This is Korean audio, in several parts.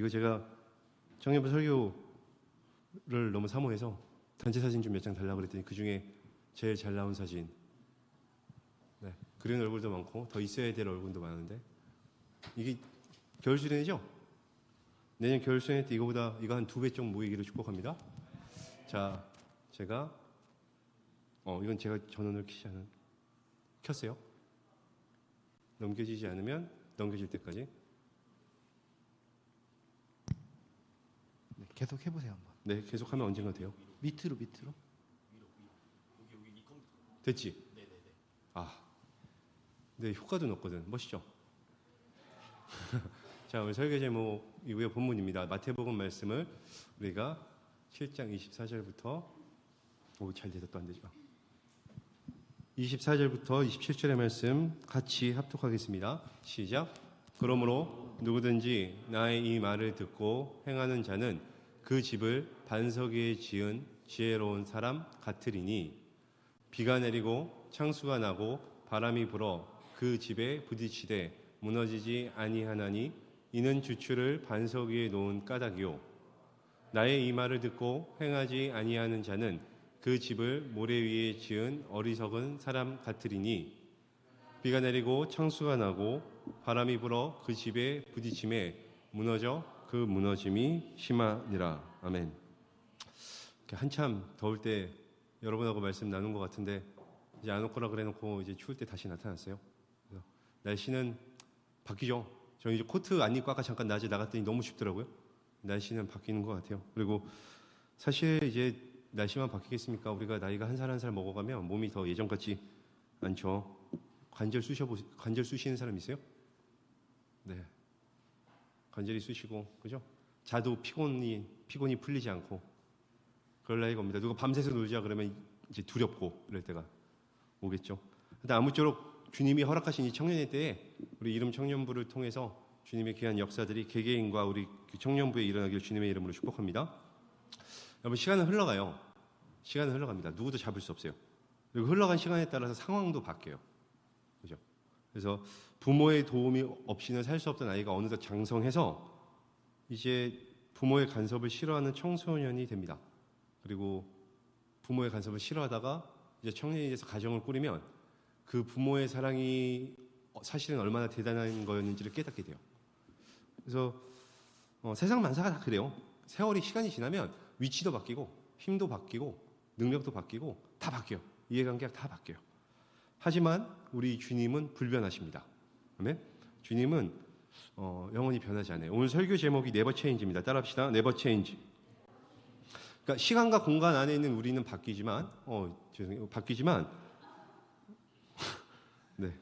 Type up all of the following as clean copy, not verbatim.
이거 제가 청년부 설교를 너무 사모해서 단체 사진 좀 몇 장 달라고 그랬더니 그 중에 제일 잘 나온 사진, 네, 그린 얼굴도 많고 더 있어야 될 얼굴도 많은데, 이게 겨울 수련회죠? 내년 겨울 수련회 때 이거 한 2배 좀 모이기를 축복합니다. 자, 제가 이건 제가 전원을 켰어요. 넘겨지지 않으면 넘겨질 때까지. 네, 계속 해보세요 한번. 네, 계속하면 언젠가 돼요. 밑으로. 됐지? 네네네. 네, 효과도 높거든. 멋있죠? 자, 오늘 설교 제목 이후의 본문입니다. 마태복음 말씀을 우리가 7장 24절부터 잘 돼서 또 안 되죠. 24절부터 27절의 말씀 같이 합독하겠습니다. 시작. 그러므로 누구든지 나의 이 말을 듣고 행하는 자는 그 집을 반석 위에 지은 지혜로운 사람 같으리니 비가 내리고 창수가 나고 바람이 불어 그 집에 부딪히되 무너지지 아니하나니 이는 주추를 반석 위에 놓은 까닭이요 나의 이 말을 듣고 행하지 아니하는 자는 그 집을 모래 위에 지은 어리석은 사람 같으리니 비가 내리고 창수가 나고 바람이 불어 그 집에 부딪힘에 무너져 그 무너짐이 심하니라. 아멘. 한참 더울 때 여러분하고 말씀 나눈 것 같은데 이제 안 올 거라 그래놓고 이제 추울 때 다시 나타났어요. 그래서 날씨는 바뀌죠. 저는 이제 코트 안 입고 아까 잠깐 낮에 나갔더니 너무 춥더라고요. 날씨는 바뀌는 것 같아요. 그리고 사실 이제 날씨만 바뀌겠습니까? 우리가 나이가 한 살 한 살 먹어가면 몸이 더 예전 같지 않죠. 관절 쑤시는 사람 있어요? 네. 관절이 쑤시고, 그죠? 자도 피곤이 풀리지 않고 그럴 나이가 옵니다. 누가 밤새서 놀자 그러면 이제 두렵고 이럴 때가 오겠죠. 근데 아무쪼록 주님이 허락하신 이 청년회 때에 우리 이름 청년부를 통해서 주님의 귀한 역사들이 개개인과 우리 청년부에 일어나길 주님의 이름으로 축복합니다. 여러분, 시간은 흘러가요. 시간은 흘러갑니다. 누구도 잡을 수 없어요. 그리고 흘러간 시간에 따라서 상황도 바뀌어요. 그죠? 그래서 부모의 도움이 없이는 살 수 없던 아이가 어느덧 장성해서 이제 부모의 간섭을 싫어하는 청소년이 됩니다. 그리고 부모의 간섭을 싫어하다가 이제 청년이 돼서 가정을 꾸리면 그 부모의 사랑이 사실은 얼마나 대단한 거였는지를 깨닫게 돼요. 그래서 세상 만사가 다 그래요. 세월이 시간이 지나면 위치도 바뀌고 힘도 바뀌고 능력도 바뀌고 다 바뀌어요. 이해관계가 다 바뀌어요. 하지만 우리 주님은 불변하십니다. 아멘. 주님은 영원히 변하지 않아요. 오늘 설교 제목이 네버 체인지입니다. 따라합시다. 네버 체인지. 그러니까 시간과 공간 안에 있는 우리는 바뀌지만 네,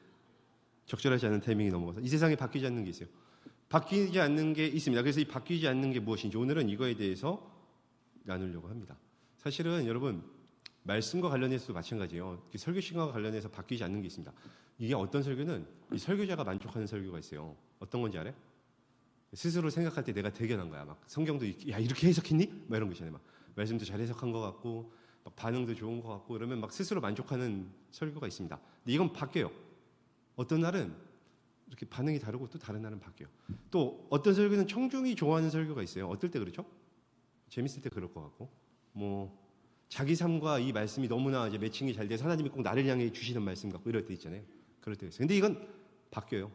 적절하지 않은 타이밍이 넘어가서 이 세상에 바뀌지 않는 게 있어요. 바뀌지 않는 게 있습니다. 그래서 이 바뀌지 않는 게 무엇인지 오늘은 이거에 대해서 나누려고 합니다. 사실은 여러분, 말씀과 관련해서도 마찬가지예요. 설교 시간과 관련해서 바뀌지 않는 게 있습니다. 이게 어떤 설교는 이 설교자가 만족하는 설교가 있어요. 어떤 건지 알아요? 스스로 생각할 때 내가 대견한 거야. 막 성경도 야 이렇게 해석했니? 막 이런 거 있잖아요. 막 말씀도 잘 해석한 것 같고 막 반응도 좋은 것 같고 이러면 막 스스로 만족하는 설교가 있습니다. 근데 이건 바뀌어요. 어떤 날은 이렇게 반응이 다르고 또 다른 날은 바뀌어요. 또 어떤 설교는 청중이 좋아하는 설교가 있어요. 어떨 때 그렇죠? 재밌을 때 그럴 것 같고 자기 삶과 이 말씀이 너무나 이제 매칭이 잘 돼서 하나님이 꼭 나를 향해 주시는 말씀 같고 이럴 때 있잖아요. 그럴 때 있어요. 근데 이건 바뀌어요.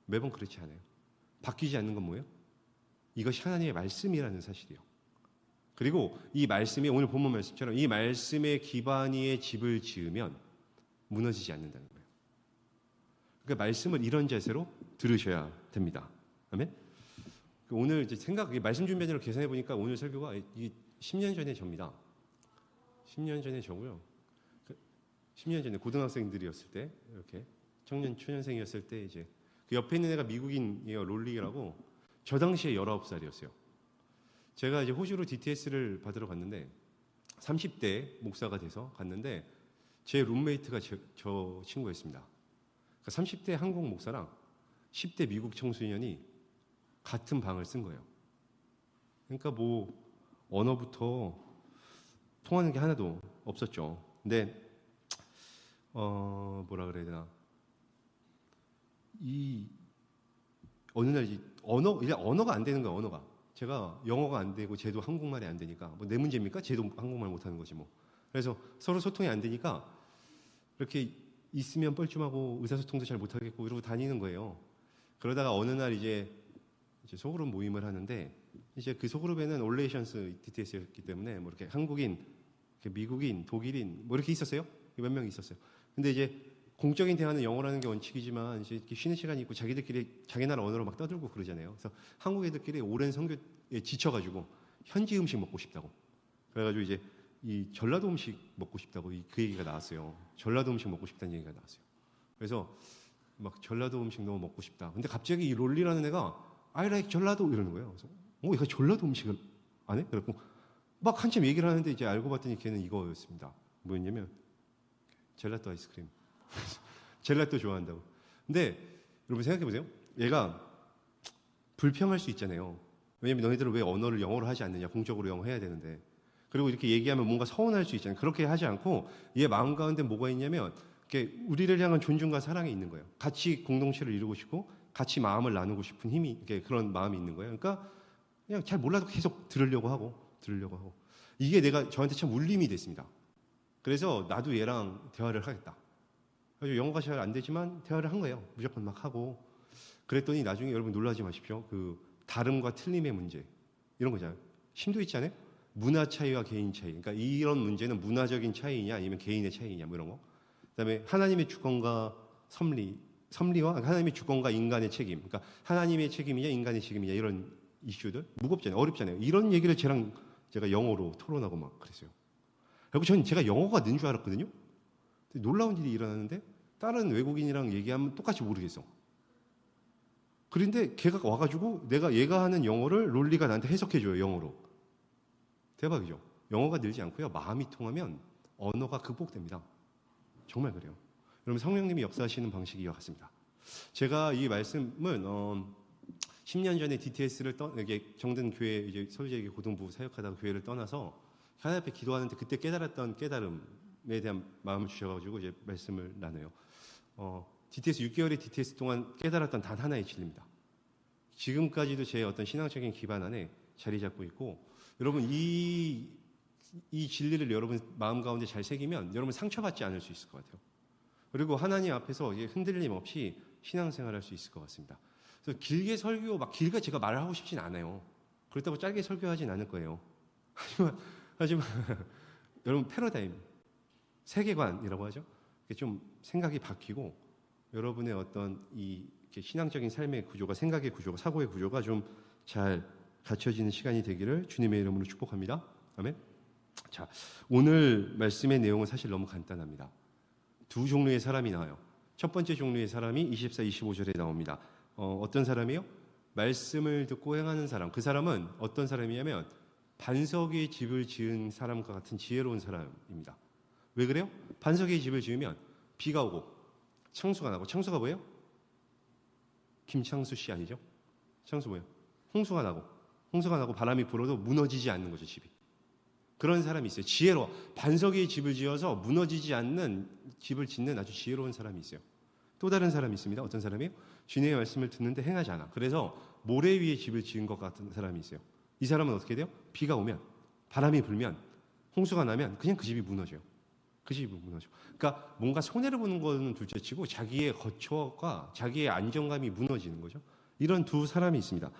매번 그렇지 않아요. 바뀌지 않는 건 뭐예요? 이것이 하나님의 말씀이라는 사실이에요. 그리고 이 말씀이 오늘 본문 말씀처럼 이 말씀의 기반 위에 집을 지으면 무너지지 않는다는 거예요. 그러니까 말씀을 이런 자세로 들으셔야 됩니다. 아멘? 오늘 이제 말씀 준비하느라 계산해 보니까 오늘 설교가 10년 전에 접니다. 10년 전에 저고요. 10년 전에 고등학생들이었을 때, 이렇게 초년생이었을 때 이제 그 옆에 있는 애가 미국인이에요. 롤리라고. 저 당시에 19살이었어요. 제가 이제 호주로 DTS를 받으러 갔는데 30대 목사가 돼서 갔는데 제 룸메이트가 저 친구였습니다. 그러니까 30대 한국 목사랑 10대 미국 청소년이 같은 방을 쓴 거예요. 그러니까 언어부터 통하는 게 하나도 없었죠. 근데 뭐라 그래야 되나? 어느 날 언어가 안 되는 거야. 언어가 제가 영어가 안 되고 쟤도 한국말이 안 되니까 뭐 내 문제입니까? 쟤도 한국말 못하는 거지 뭐. 그래서 서로 소통이 안 되니까 이렇게 있으면 뻘쭘하고 의사소통도 잘 못하겠고 이러고 다니는 거예요. 그러다가 어느 날 이제 소그룹 모임을 하는데 이제 그 소그룹에는 올레이션스 DTS였기 때문에 뭐 이렇게 한국인, 미국인, 독일인 뭐 이렇게 있었어요. 몇 명 있었어요. 근데 이제 공적인 대화는 영어라는 게 원칙이지만 이제 이렇게 쉬는 시간이 있고 자기들끼리 자기 나라 언어로 막 떠들고 그러잖아요. 그래서 한국 애들끼리 오랜 선교에 지쳐가지고 현지 음식 먹고 싶다고. 그래가지고 이제 이 전라도 음식 먹고 싶다고 그 얘기가 나왔어요. 전라도 음식 먹고 싶다는 얘기가 나왔어요. 그래서 막 전라도 음식 너무 먹고 싶다. 근데 갑자기 이 롤리라는 애가 I like 전라도 이러는 거예요. 그래서 얘가 전라도 음식을 안 해? 그래갖고 막 한참 얘기를 하는데 이제 알고 봤더니 걔는 이거였습니다. 뭐였냐면 젤라또 아이스크림. 젤라또 좋아한다고. 근데 여러분 생각해 보세요. 얘가 불평할 수 있잖아요. 왜냐면 너희들은 왜 언어를 영어로 하지 않느냐. 공적으로 영어 해야 되는데. 그리고 이렇게 얘기하면 뭔가 서운할 수 있잖아요. 그렇게 하지 않고 얘 마음 가운데 뭐가 있냐면 우리를 향한 존중과 사랑이 있는 거예요. 같이 공동체를 이루고 싶고 같이 마음을 나누고 싶은 힘이 그런 마음이 있는 거예요. 그러니까 그냥 잘 몰라도 계속 들으려고 하고 이게 내가 저한테 참 울림이 됐습니다. 그래서 나도 얘랑 대화를 하겠다. 그래서 영어가 잘 안 되지만 대화를 한 거예요. 무조건 막 하고 그랬더니 나중에 여러분 놀라지 마십시오. 그 다름과 틀림의 문제 이런 거잖아요. 심도 있지 않아요? 문화 차이와 개인 차이. 그러니까 이런 문제는 문화적인 차이냐 아니면 개인의 차이냐 뭐 이런 거. 그다음에 하나님의 주권과 섭리와 하나님의 주권과 인간의 책임. 그러니까 하나님의 책임이냐 인간의 책임이냐 이런 이슈들 무겁잖아요. 어렵잖아요. 이런 얘기를 제가 영어로 토론하고 막 그랬어요. 그리고 저는 제가 영어가 는 줄 알았거든요. 놀라운 일이 일어나는데 다른 외국인이랑 얘기하면 똑같이 모르겠어. 그런데 걔가 와가지고 얘가 하는 영어를 롤리가 나한테 해석해줘요. 영어로. 대박이죠. 영어가 늘지 않고요. 마음이 통하면 언어가 극복됩니다. 정말 그래요. 여러분 성령님이 역사하시는 방식이 이와 같습니다. 제가 이 말씀은 10년 전에 DTS를 이게 정든 교회 이제 서울제기 고등부 사역하다가 교회를 떠나서 하나님 앞에 기도하는데 그때 깨달았던 깨달음에 대한 마음을 주셔가지고 이제 말씀을 나눠요. DTS 6개월의 DTS 동안 깨달았던 단 하나의 진리입니다. 지금까지도 제 어떤 신앙적인 기반 안에 자리 잡고 있고 여러분 이 진리를 여러분 마음 가운데 잘 새기면 여러분 상처받지 않을 수 있을 것 같아요. 그리고 하나님 앞에서 흔들림 없이 신앙생활할 수 있을 것 같습니다. 그래서 길게 설교 막 길게 제가 말을 하고 싶진 않아요. 그렇다고 짧게 설교하진 않을 거예요. 하지만 여러분 패러다임 세계관이라고 하죠. 좀 생각이 바뀌고 여러분의 어떤 이 신앙적인 삶의 구조가 생각의 구조가 사고의 구조가 좀 잘 갖춰지는 시간이 되기를 주님의 이름으로 축복합니다. 아멘. 자, 오늘 말씀의 내용은 사실 너무 간단합니다. 두 종류의 사람이 나와요. 첫 번째 종류의 사람이 24, 25절에 나옵니다. 어떤 사람이요? 말씀을 듣고 행하는 사람. 그 사람은 어떤 사람이냐면 반석 위에 집을 지은 사람과 같은 지혜로운 사람입니다. 왜 그래요? 반석 위에 집을 지으면 비가 오고 창수가 나고 창수가 뭐예요? 김창수 씨 아니죠? 창수 뭐예요? 홍수가 나고 바람이 불어도 무너지지 않는 거죠, 집이. 그런 사람이 있어요. 지혜로워. 반석 위에 집을 지어서 무너지지 않는 집을 짓는 아주 지혜로운 사람이 있어요. 또 다른 사람이 있습니다. 어떤 사람이요? 주님의 말씀을 듣는데 행하지 않아. 그래서 모래 위에 집을 지은 것 같은 사람이 있어요. 이 사람은 어떻게 돼요? 비가 오면, 바람이 불면, 홍수가 나면 그냥 그 집이 무너져요. 그 집이 무너져. 그러니까 뭔가 손해를 보는 거는 둘째치고 자기의 거처가 자기의 안정감이 무너지는 거죠. 이런 두 사람이 있습니다.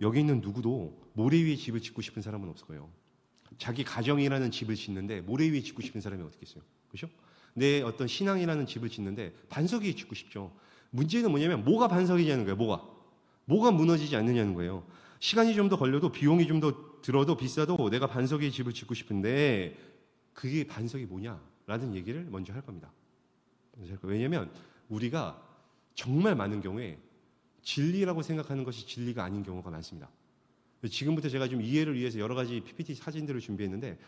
여기 있는 누구도 모래 위에 집을 짓고 싶은 사람은 없을 거예요. 자기 가정이라는 집을 짓는데 모래 위에 짓고 싶은 사람이 어떻게 있어요? 그렇죠? 내 어떤 신앙이라는 집을 짓는데 반석 위에 짓고 싶죠. 문제는 뭐냐면 뭐가 반석이냐는 거예요. 뭐가 무너지지 않느냐는 거예요. 시간이 좀 더 걸려도 비용이 좀 더 들어도 비싸도 내가 반석 위에 집을 짓고 싶은데 그게 반석이 뭐냐라는 얘기를 먼저 할 겁니다. 왜냐하면 우리가 정말 많은 경우에 진리라고 생각하는 것이 진리가 아닌 경우가 많습니다. 지금부터 제가 좀 이해를 위해서 여러 가지 PPT 사진들을 준비했는데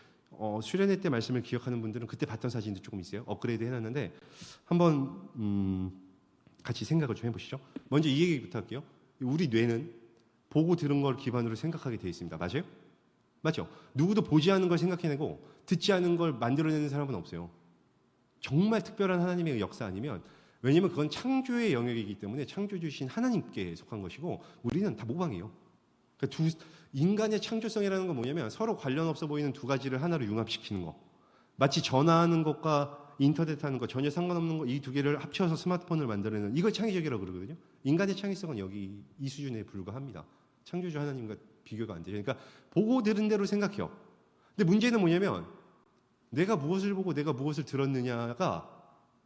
수련회 때 말씀을 기억하는 분들은 그때 봤던 사진도 조금 있어요. 업그레이드 해놨는데 한번 같이 생각을 좀 해보시죠. 먼저 이 얘기부터 할게요. 우리 뇌는 보고 들은 걸 기반으로 생각하게 되어 있습니다. 맞아요? 맞죠? 누구도 보지 않은 걸 생각해내고 듣지 않은 걸 만들어내는 사람은 없어요. 정말 특별한 하나님의 역사 아니면 왜냐하면 그건 창조의 영역이기 때문에 창조주신 하나님께 속한 것이고 우리는 다 모방이에요. 그러니까 인간의 창조성이라는 건 뭐냐면 서로 관련 없어 보이는 두 가지를 하나로 융합시키는 거. 마치 전화하는 것과 인터넷 하는 것 전혀 상관없는 거 이 두 개를 합쳐서 스마트폰을 만들어내는 이걸 창의적이라고 그러거든요. 인간의 창의성은 여기 이 수준에 불과합니다. 창조주 하나님과 비교가 안 돼요. 그러니까 보고 들은 대로 생각해요. 근데 문제는 뭐냐면 내가 무엇을 보고 내가 무엇을 들었느냐가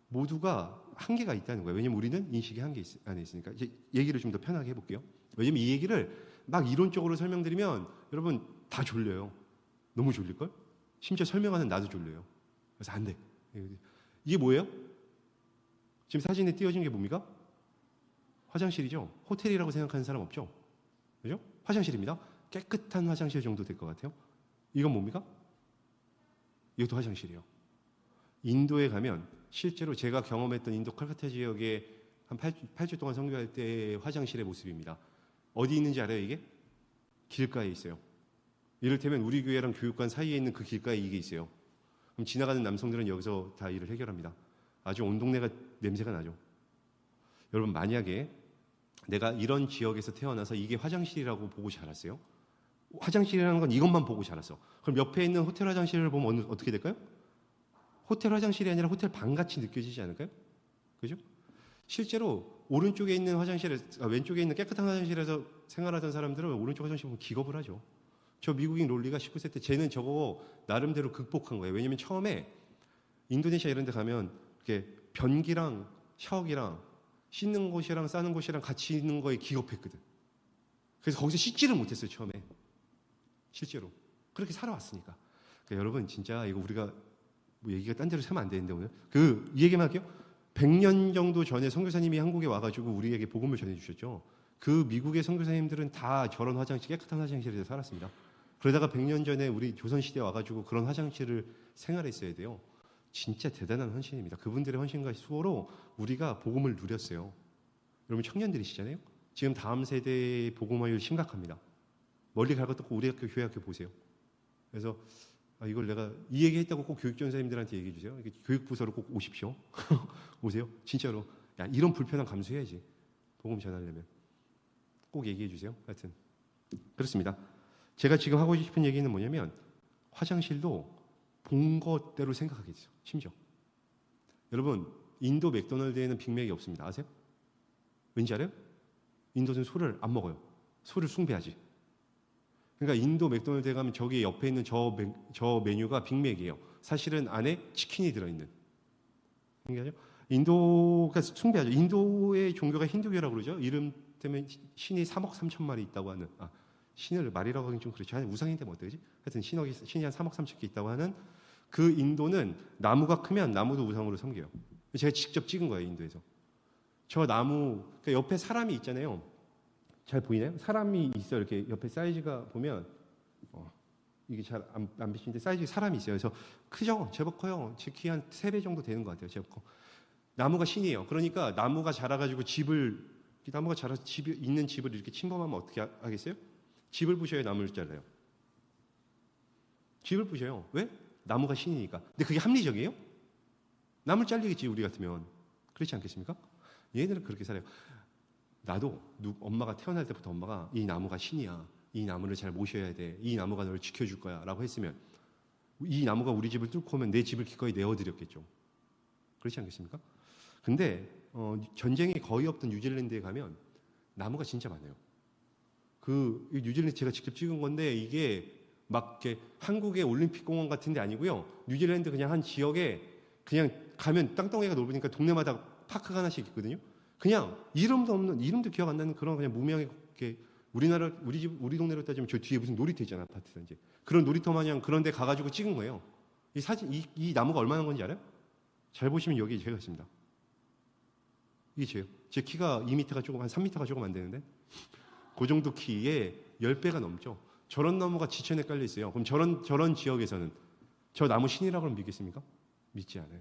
모두가 한계가 있다는 거예요. 왜냐면 우리는 인식이 한계 안에 있으니까. 이제 얘기를 좀 더 편하게 해볼게요. 왜냐면 이 얘기를 막 이론적으로 설명드리면 여러분 다 졸려요. 너무 졸릴걸? 심지어 설명하는 나도 졸려요. 그래서 안 돼. 이게 뭐예요? 지금 사진에 띄어진 게 뭡니까? 화장실이죠. 호텔이라고 생각하는 사람 없죠? 그죠? 화장실입니다. 깨끗한 화장실 정도 될 것 같아요. 이건 뭡니까? 이것도 화장실이에요. 인도에 가면 실제로 제가 경험했던 인도 칼카타 지역에 한 8주 동안 선교할 때의 화장실의 모습입니다. 어디 있는지 알아요, 이게? 길가에 있어요. 이를테면 우리 교회랑 교육관 사이에 있는 그 길가에 이게 있어요. 그럼 지나가는 남성들은 여기서 다 일을 해결합니다. 아주 온 동네가 냄새가 나죠. 여러분, 만약에 내가 이런 지역에서 태어나서 이게 화장실이라고 보고 자랐어요. 화장실이라는 건 이것만 보고 자랐어. 그럼 옆에 있는 호텔 화장실을 보면 어떻게 될까요? 호텔 화장실이 아니라 호텔 방같이 느껴지지 않을까요? 그죠? 실제로 오른쪽에 있는 왼쪽에 있는 깨끗한 화장실에서 생활하던 사람들은 오른쪽 화장실 보면 기겁을 하죠. 저 미국인 롤리가 19세 때 쟤는 저거 나름대로 극복한 거예요. 왜냐면 처음에 인도네시아 이런 데 가면 이렇게 변기랑 샤워기랑 씻는 곳이랑 싸는 곳이랑 같이 있는 거에 기겁했거든. 그래서 거기서 씻지를 못했어요, 처음에. 실제로. 그렇게 살아왔으니까. 그러니까 여러분, 진짜 이거 우리가 뭐 얘기가 딴 데로 새면 안 되는데 오늘. 이 얘기만 할게요. 100년 정도 전에 선교사님이 한국에 와가지고 우리에게 복음을 전해주셨죠. 그 미국의 선교사님들은 다 저런 화장실, 깨끗한 화장실에서 살았습니다. 그러다가 100년 전에 우리 조선시대에 와가지고 그런 화장실을 생활했어야 돼요. 진짜 대단한 헌신입니다. 그분들의 헌신과 수고로 우리가 복음을 누렸어요. 여러분 청년들이시잖아요. 지금 다음 세대의 복음화율 심각합니다. 멀리 갈 것도 없고 우리 학교, 교회 학교 보세요. 그래서 이걸 내가 이 얘기 했다고 꼭 교육전사님들한테 얘기해 주세요. 교육부서로 꼭 오십시오. 오세요. 진짜로. 야, 이런 불편함 감수해야지. 복음 전하려면. 꼭 얘기해 주세요. 하여튼. 그렇습니다. 제가 지금 하고 싶은 얘기는 뭐냐면 화장실도 본 것대로 생각하겠죠. 심지어. 여러분, 인도 맥도날드에는 빅맥이 없습니다. 아세요? 왠지 알아요? 인도는 소를 안 먹어요. 소를 숭배하지. 그러니까 인도 맥도날드에 가면 저기 옆에 있는 저 메뉴가 빅맥이에요. 사실은 안에 치킨이 들어있는. 그러니까 인도가 숭배하죠. 인도의 종교가 힌두교라고 그러죠. 이름때문에 신이 3억 3천 마리 있다고 하는. 신을 말이라고 하긴 좀 그렇죠. 우상인데 뭐 어떡하지? 하여튼 신이 한 3억 3천 개 있다고 하는 그 인도는 나무가 크면 나무도 우상으로 섬겨요. 제가 직접 찍은 거예요, 인도에서. 저 나무, 그러니까 옆에 사람이 있잖아요. 잘 보이나요? 사람이 있어요. 이렇게 옆에 사이즈가 보면 이게 잘 안 비치는데 사이즈에 사람이 있어요. 그래서 크죠? 제법 커요. 제 키 한 3배 정도 되는 것 같아요. 제법 커. 나무가 신이에요. 그러니까 나무가 자라가지고 나무가 자라서 있는 집을 이렇게 침범하면 어떻게 하겠어요? 집을 부셔야 나무를 잘라요. 집을 부셔요. 왜? 나무가 신이니까. 근데 그게 합리적이에요? 나무를 잘리겠지, 우리 같으면. 그렇지 않겠습니까? 얘네들은 그렇게 살아요. 나도 엄마가 태어날 때부터 엄마가 이 나무가 신이야. 이 나무를 잘 모셔야 돼. 이 나무가 너를 지켜줄 거야. 라고 했으면 이 나무가 우리 집을 뚫고 오면 내 집을 기꺼이 내어드렸겠죠. 그렇지 않겠습니까? 근데 전쟁이 거의 없던 뉴질랜드에 가면 나무가 진짜 많아요. 뉴질랜드 제가 직접 찍은 건데 이게 막 이렇게 한국의 올림픽 공원 같은 데 아니고요. 뉴질랜드 그냥 한 지역에 그냥 가면 땅덩이가 넓으니까 동네마다 파크가 하나씩 있거든요. 그냥 이름도 기억 안 나는 그런 그냥 무명의 우리 동네로 따지면 저 뒤에 무슨 놀이터 있잖아, 아파트다 이제. 그런 놀이터 마냥 그런 데 가가지고 찍은 거예요. 이 사진, 이 나무가 얼마나 건지 알아요? 잘 보시면 여기 제가 있습니다. 이게 저예요. 제 키가 2m가 조금, 한 3m가 조금 안 되는데. 그 정도 키에 10배가 넘죠. 저런 나무가 지천에 깔려 있어요. 그럼 저런 지역에서는 저 나무 신이라고 믿겠습니까? 믿지 않아요.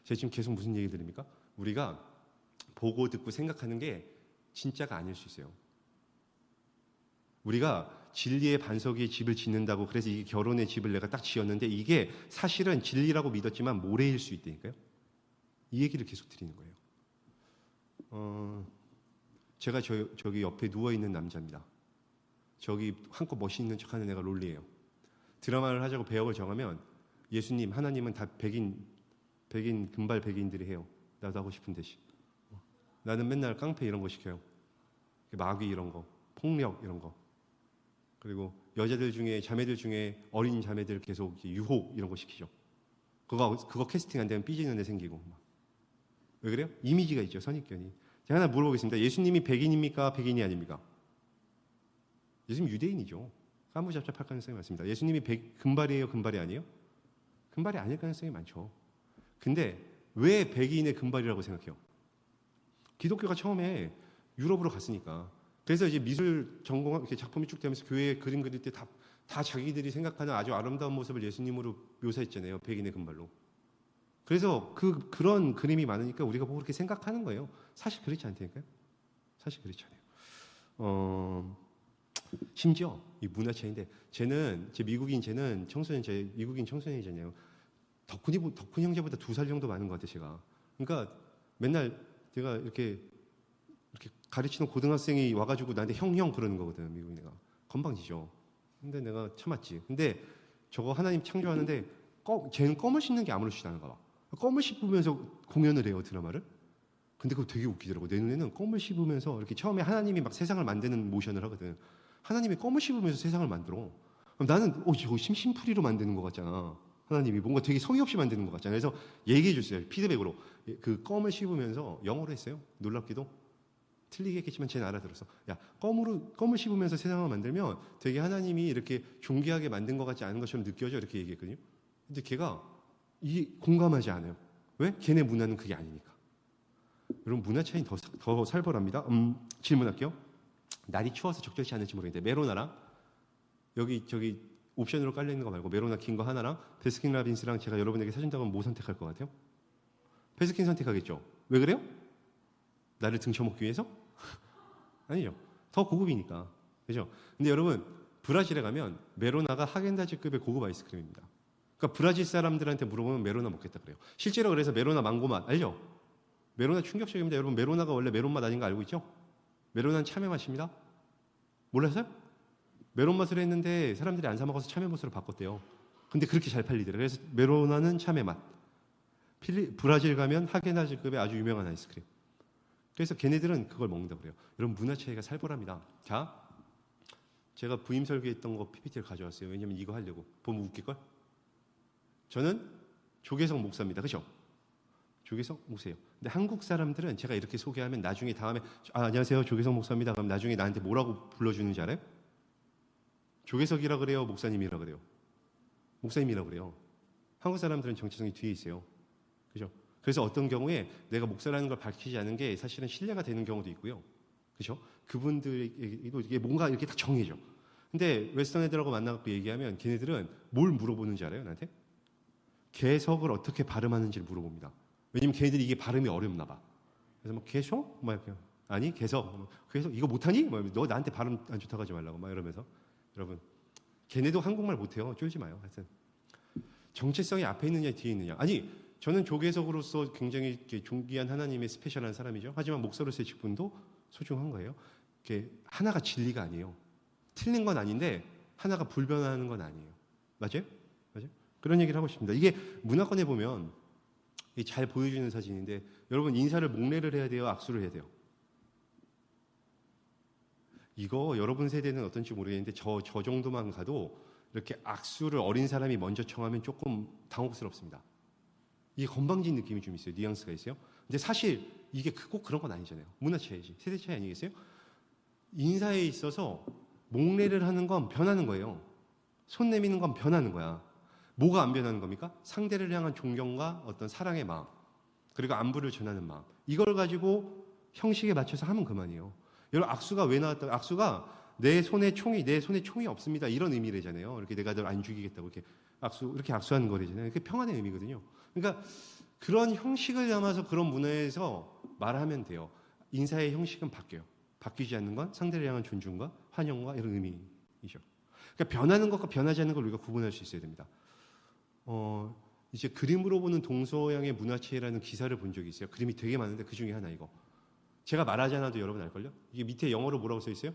제가 지금 계속 무슨 얘기 드립니까? 우리가 보고 듣고 생각하는 게 진짜가 아닐 수 있어요. 우리가 진리의 반석 위에 집을 짓는다고 그래서 이게 결혼의 집을 내가 딱 지었는데 이게 사실은 진리라고 믿었지만 모래일 수 있다니까요. 이 얘기를 계속 드리는 거예요. 제가 저기 옆에 누워있는 남자입니다. 저기 한껏 멋있는 척하는 애가 롤리예요. 드라마를 하자고 배역을 정하면 예수님, 하나님은 다 백인 금발 백인들이 해요. 나도 하고 싶은 대신. 나는 맨날 깡패 이런 거 시켜요. 마귀 이런 거, 폭력 이런 거. 그리고 여자들 중에 자매들 중에 어린 자매들 계속 유혹 이런 거 시키죠. 그거 캐스팅 안 되면 삐지는 애 생기고. 왜 그래요? 이미지가 있죠, 선입견이. 제가 하나 물어보겠습니다. 예수님이 백인입니까? 백인이 아닙니까? 예수님 유대인이죠. 까무잡잡할 가능성이 많습니다. 예수님이 금발이에요? 금발이 아니에요? 금발이 아닐 가능성이 많죠. 근데 왜 백인의 금발이라고 생각해요? 기독교가 처음에 유럽으로 갔으니까. 그래서 이제 미술 전공 이렇게 작품이 쭉 되면서 교회에 그림 그릴 때 다 자기들이 생각하는 아주 아름다운 모습을 예수님으로 묘사했잖아요. 백인의 금발로. 그래서 그런 그림이 많으니까 우리가 보고 그렇게 생각하는 거예요. 사실 그렇지 않다니까요. 사실 그렇지 않아요. 심지어 이 문화 차이인데 쟤는 미국인 청소년이잖아요. 덕훈 형제보다 2살 정도 많은 것 같아 제가. 그러니까 맨날 제가 이렇게 가르치는 고등학생이 와가지고 나한테 형 그러는 거거든. 미국인 애가 건방지죠. 근데 내가 참았지. 근데 저거 하나님 창조하는데 쟤는 껌을 씹는 게 아무렇지도 않은가 봐. 껌을 씹으면서 공연을 해요 드라마를. 근데 그거 되게 웃기더라고. 내 눈에는 껌을 씹으면서 이렇게 처음에 하나님이 막 세상을 만드는 모션을 하거든. 하나님이 껌을 씹으면서 세상을 만들어. 그럼 나는 저거 심심풀이로 만드는 것 같잖아. 하나님이 뭔가 되게 성의 없이 만드는 것 같잖아요. 그래서 얘기해 줬어요. 피드백으로. 그 껌을 씹으면서 영어로 했어요. 놀랍게도. 틀리게 했겠지만 쟤는 알아들었어. 야, 껌을 씹으면서 세상을 만들면 되게 하나님이 이렇게 존귀하게 만든 것 같지 않은 것처럼 느껴져. 이렇게 얘기했거든요. 근데 걔가 공감하지 않아요. 왜? 걔네 문화는 그게 아니니까. 여러분 문화 차이는 더 살벌합니다. 질문할게요. 날이 추워서 적절치 않을지 모르겠는데 메로나랑 저기 옵션으로 깔려있는 거 말고 메로나 긴 거 하나랑 베스킨라빈스랑 제가 여러분에게 사준다고 하면 뭐 선택할 것 같아요? 베스킨 선택하겠죠. 왜 그래요? 나를 등쳐먹기 위해서? 아니죠. 더 고급이니까. 그죠? 근데 여러분 브라질에 가면 메로나가 하겐다즈급의 고급 아이스크림입니다. 그러니까 브라질 사람들한테 물어보면 메로나 먹겠다 그래요. 실제로 그래서 메로나 망고 맛 알죠? 메로나 충격적입니다. 여러분 메로나가 원래 메론 맛 아닌 거 알고 있죠? 메로나는 참외 맛입니다. 몰랐어요? 메론 맛을 했는데 사람들이 안 사 먹어서 참외 맛으로 바꿨대요. 근데 그렇게 잘 팔리더래요. 그래서 메로나는 참외 맛. 브라질 가면 하겐다즈급의 아주 유명한 아이스크림. 그래서 걔네들은 그걸 먹는다고 그래요. 여러분 문화 차이가 살벌합니다. 자, 제가 부임 설계했던 거 PPT를 가져왔어요. 왜냐면 이거 하려고. 보면 웃길걸? 저는 조계석 목사입니다. 그죠? 조계석 목사예요. 근데 한국 사람들은 제가 이렇게 소개하면 나중에 다음에 안녕하세요. 조계석 목사입니다. 그럼 나중에 나한테 뭐라고 불러주는지 알아요? 조계석이라 그래요? 목사님이라 그래요? 목사님이라 그래요. 한국 사람들은 정체성이 뒤에 있어요. 그죠? 그래서 어떤 경우에 내가 목사라는 걸 밝히지 않은 게 사실은 신뢰가 되는 경우도 있고요. 그죠? 그분들에게도 이게 뭔가 이렇게 딱 정해져. 근데 웨스턴 애들하고 만나갖고 얘기하면 걔네들은 뭘 물어보는지 알아요? 나한테? 개석을 어떻게 발음하는지를 물어봅니다. 왜냐면 걔네들이 이게 발음이 어렵나 봐. 그래서 뭐 개속? 막 이렇게 아니 개석. 개석 이거 못하니? 너 나한테 발음 안 좋다고 하지 말라고 막 이러면서 여러분 걔네도 한국말 못해요. 쫄지 마요. 하여튼 정체성이 앞에 있느냐 뒤에 있느냐. 아니 저는 조계석으로서 굉장히 존귀한 하나님의 스페셜한 사람이죠. 하지만 목사로서의 직분도 소중한 거예요. 하나가 진리가 아니에요. 틀린 건 아닌데 하나가 불변하는 건 아니에요. 맞아요? 맞아요? 그런 얘기를 하고 싶습니다. 이게 문화권에 보면 잘 보여주는 사진인데 여러분 인사를 목례를 해야 돼요? 악수를 해야 돼요? 이거 여러분 세대는 어떤지 모르겠는데 저 정도만 가도 이렇게 악수를 어린 사람이 먼저 청하면 조금 당혹스럽습니다. 이게 건방진 느낌이 좀 있어요. 뉘앙스가 있어요. 근데 사실 이게 꼭 그런 건 아니잖아요. 문화 차이지. 세대 차이 아니겠어요? 인사에 있어서 목례를 하는 건 변하는 거예요. 손 내미는 건 변하는 거야. 뭐가 안 변하는 겁니까? 상대를 향한 존경과 어떤 사랑의 마음, 그리고 안부를 전하는 마음. 이걸 가지고 형식에 맞춰서 하면 그만이에요. 여러분 악수가 왜 나왔다? 악수가 내 손에 총이 없습니다. 이런 의미래잖아요. 이렇게 내가 널 안 죽이겠다고 이렇게 악수하는 거래잖아요. 그게 평안의 의미거든요. 그러니까 그런 형식을 담아서 그런 문화에서 말하면 돼요. 인사의 형식은 바뀌어요. 바뀌지 않는 건 상대를 향한 존중과 환영과 이런 의미이죠. 그러니까 변하는 것과 변하지 않는 걸 우리가 구분할 수 있어야 됩니다. 이제 그림으로 보는 동서양의 문화체라는 기사를 본 적이 있어요. 그림이 되게 많은데 그 중에 하나 이거. 제가 말하지 않아도 여러분 알걸요? 이게 밑에 영어로 뭐라고 써 있어요?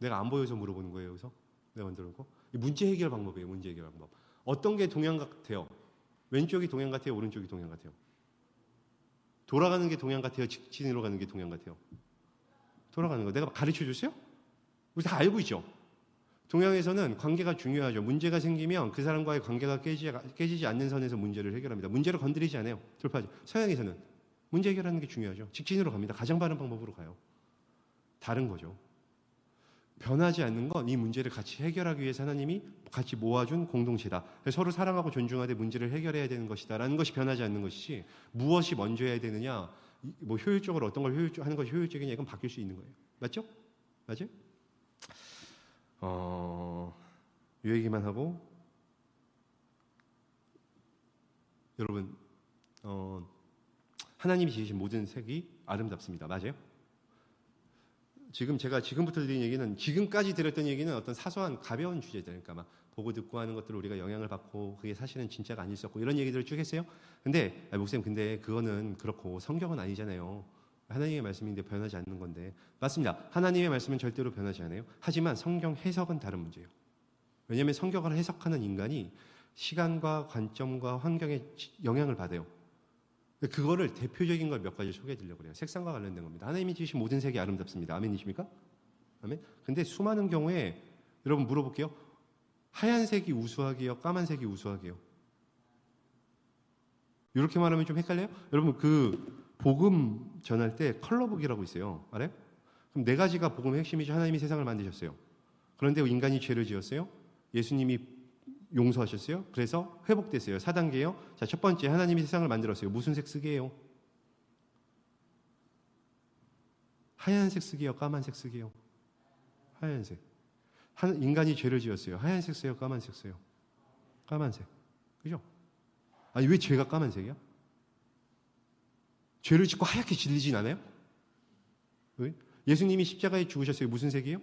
내가 안 보여서 물어보는 거예요. 여기서 내가 만들어 놓고 문제 해결 방법이에요. 문제 해결 방법. 어떤 게 동양 같아요? 왼쪽이 동양 같아요? 오른쪽이 동양 같아요? 돌아가는 게 동양 같아요? 직진으로 가는 게 동양 같아요? 돌아가는 거. 내가 가르쳐 줬어요? 우리 다 알고 있죠? 동양에서는 관계가 중요하죠. 문제가 생기면 그 사람과의 관계가 깨지지 않는 선에서 문제를 해결합니다. 문제를 건드리지 않아요. 돌파하죠. 서양에서는 문제 해결하는 게 중요하죠. 직진으로 갑니다. 가장 바른 방법으로 가요. 다른 거죠. 변하지 않는 건 이 문제를 같이 해결하기 위해서 하나님이 같이 모아준 공동체다. 서로 사랑하고 존중하되 문제를 해결해야 되는 것이다라는 것이 변하지 않는 것이지 무엇이 먼저 해야 되느냐, 뭐 효율적으로 어떤 걸 하는 것이 효율적이냐 이건 바뀔 수 있는 거예요. 맞죠? 맞아요? 이 얘기만 하고 여러분 하나님이 지으신 모든 색이 아름답습니다. 맞아요? 제가 지금부터 드린 얘기는 지금까지 드렸던 얘기는 어떤 사소한 가벼운 주제들, 그러니까 막 보고 듣고 하는 것들을 우리가 영향을 받고 그게 사실은 진짜가 아닐 수 없고 이런 얘기들을 쭉 했어요. 근데 목사님 근데 그거는 그렇고 성경은 아니잖아요. 하나님의 말씀인데 변하지 않는 건데 맞습니다. 하나님의 말씀은 절대로 변하지 않아요. 하지만 성경 해석은 다른 문제예요. 왜냐하면 성경을 해석하는 인간이 시간과 관점과 환경에 영향을 받아요. 그거를 대표적인 걸 몇 가지 소개해 드리려고 그래요. 색상과 관련된 겁니다. 하나님이 지으신 모든 색이 아름답습니다. 아멘이십니까? 아멘. 근데 수많은 경우에 여러분 물어볼게요. 하얀색이 우수하게요? 까만색이 우수하게요? 이렇게 말하면 좀 헷갈려요? 여러분 그 복음 전할 때 컬러북이라고 있어요. 알아요? 그럼 네 가지가 복음의 핵심이죠. 하나님이 세상을 만드셨어요. 그런데 인간이 죄를 지었어요. 예수님이 용서하셨어요. 그래서 회복됐어요. 4단계요. 자, 첫 번째 하나님이 세상을 만들었어요. 무슨 색 쓰게요? 하얀색 쓰게요? 까만색 쓰게요? 하얀색. 인간이 죄를 지었어요. 하얀색 써요? 까만색 써요? 까만색. 그죠? 아니 왜 죄가 까만색이야? 죄를 짓고 하얗게 질리진 않아요? 왜? 예수님이 십자가에 죽으셨어요. 무슨 색이에요?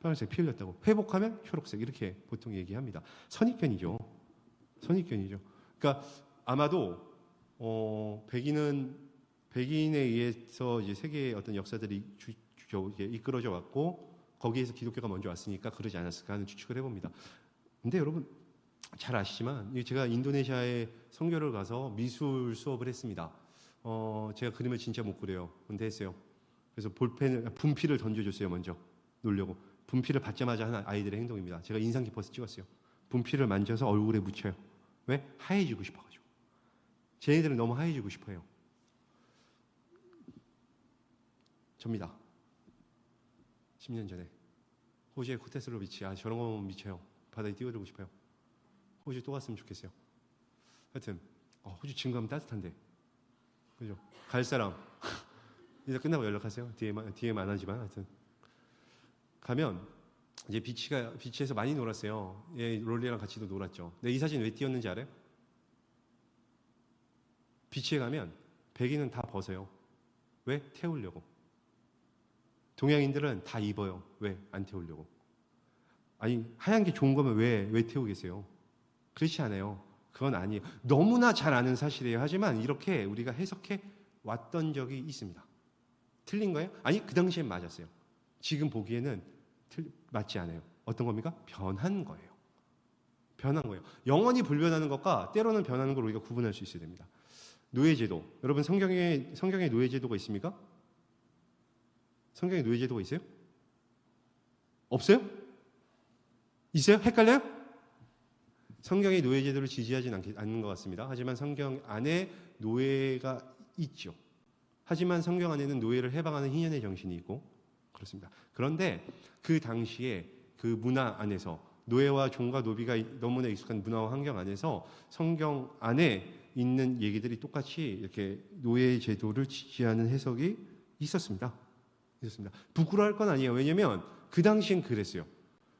빨간색. 피 흘렸다고. 회복하면 초록색. 이렇게 보통 얘기합니다. 선입견이죠. 선입견이죠. 그러니까 아마도 백인에 의해서 이제 세계의 어떤 역사들이 이끌어져 왔고 거기에서 기독교가 먼저 왔으니까 그러지 않았을까 하는 추측을 해봅니다. 근데 여러분 잘 아시지만 제가 인도네시아에 선교를 가서 미술 수업을 했습니다. 제가 그림을 진짜 못 그려요. 근데 했어요. 그래서 분필을 던져줬어요. 먼저 놀려고. 분필을 받자마자 하는 아이들의 행동입니다. 제가 인상 깊어서 찍었어요. 분필을 만져서 얼굴에 묻혀요. 왜? 하얘지고 싶어가지고. 쟤네들은 너무 하얘지고 싶어요. 접니다. 10년 전에 호주의 코테스로 비치. 저런 거 보면 미쳐요. 바다에 뛰어들고 싶어요. 호주 또 갔으면 좋겠어요. 하여튼 호주 지금 가면 따뜻한데, 그죠? 갈 사람 이제 끝나고 연락하세요. DM 안 하지만 하여튼 가면 이제 비치에서 많이 놀았어요. 예, 롤리랑 같이도 놀았죠. 근데 이 사진 왜 띄웠는지 알아요? 비치에 가면 백인은 다 벗어요. 왜? 태우려고. 동양인들은 다 입어요. 왜? 안 태우려고. 아니 하얀 게 좋은 거면 왜 태우겠어요? 그렇지 않아요. 그건 아니에요. 너무나 잘 아는 사실이에요. 하지만 이렇게 우리가 해석해 왔던 적이 있습니다. 틀린 거예요? 아니 그 당시엔 맞았어요. 지금 보기에는 맞지 않아요. 어떤 겁니까? 변한 거예요. 변한 거예요. 영원히 불변하는 것과 때로는 변하는 걸 우리가 구분할 수 있어야 됩니다. 노예제도. 여러분 성경에 노예제도가 있습니까? 성경에 노예제도가 있어요? 없어요? 있어요? 헷갈려요? 성경이 노예제도를 지지하진 않는 것 같습니다. 하지만 성경 안에 노예가 있죠. 하지만 성경 안에는 노예를 해방하는 희년의 정신이 있고 그렇습니다. 그런데 그 당시에 그 문화 안에서 노예와 종과 노비가 너무나 익숙한 문화와 환경 안에서 성경 안에 있는 얘기들이 똑같이 이렇게 노예 제도를 지지하는 해석이 있었습니다. 부끄러워할 건 아니에요. 왜냐하면 그 당시엔 그랬어요.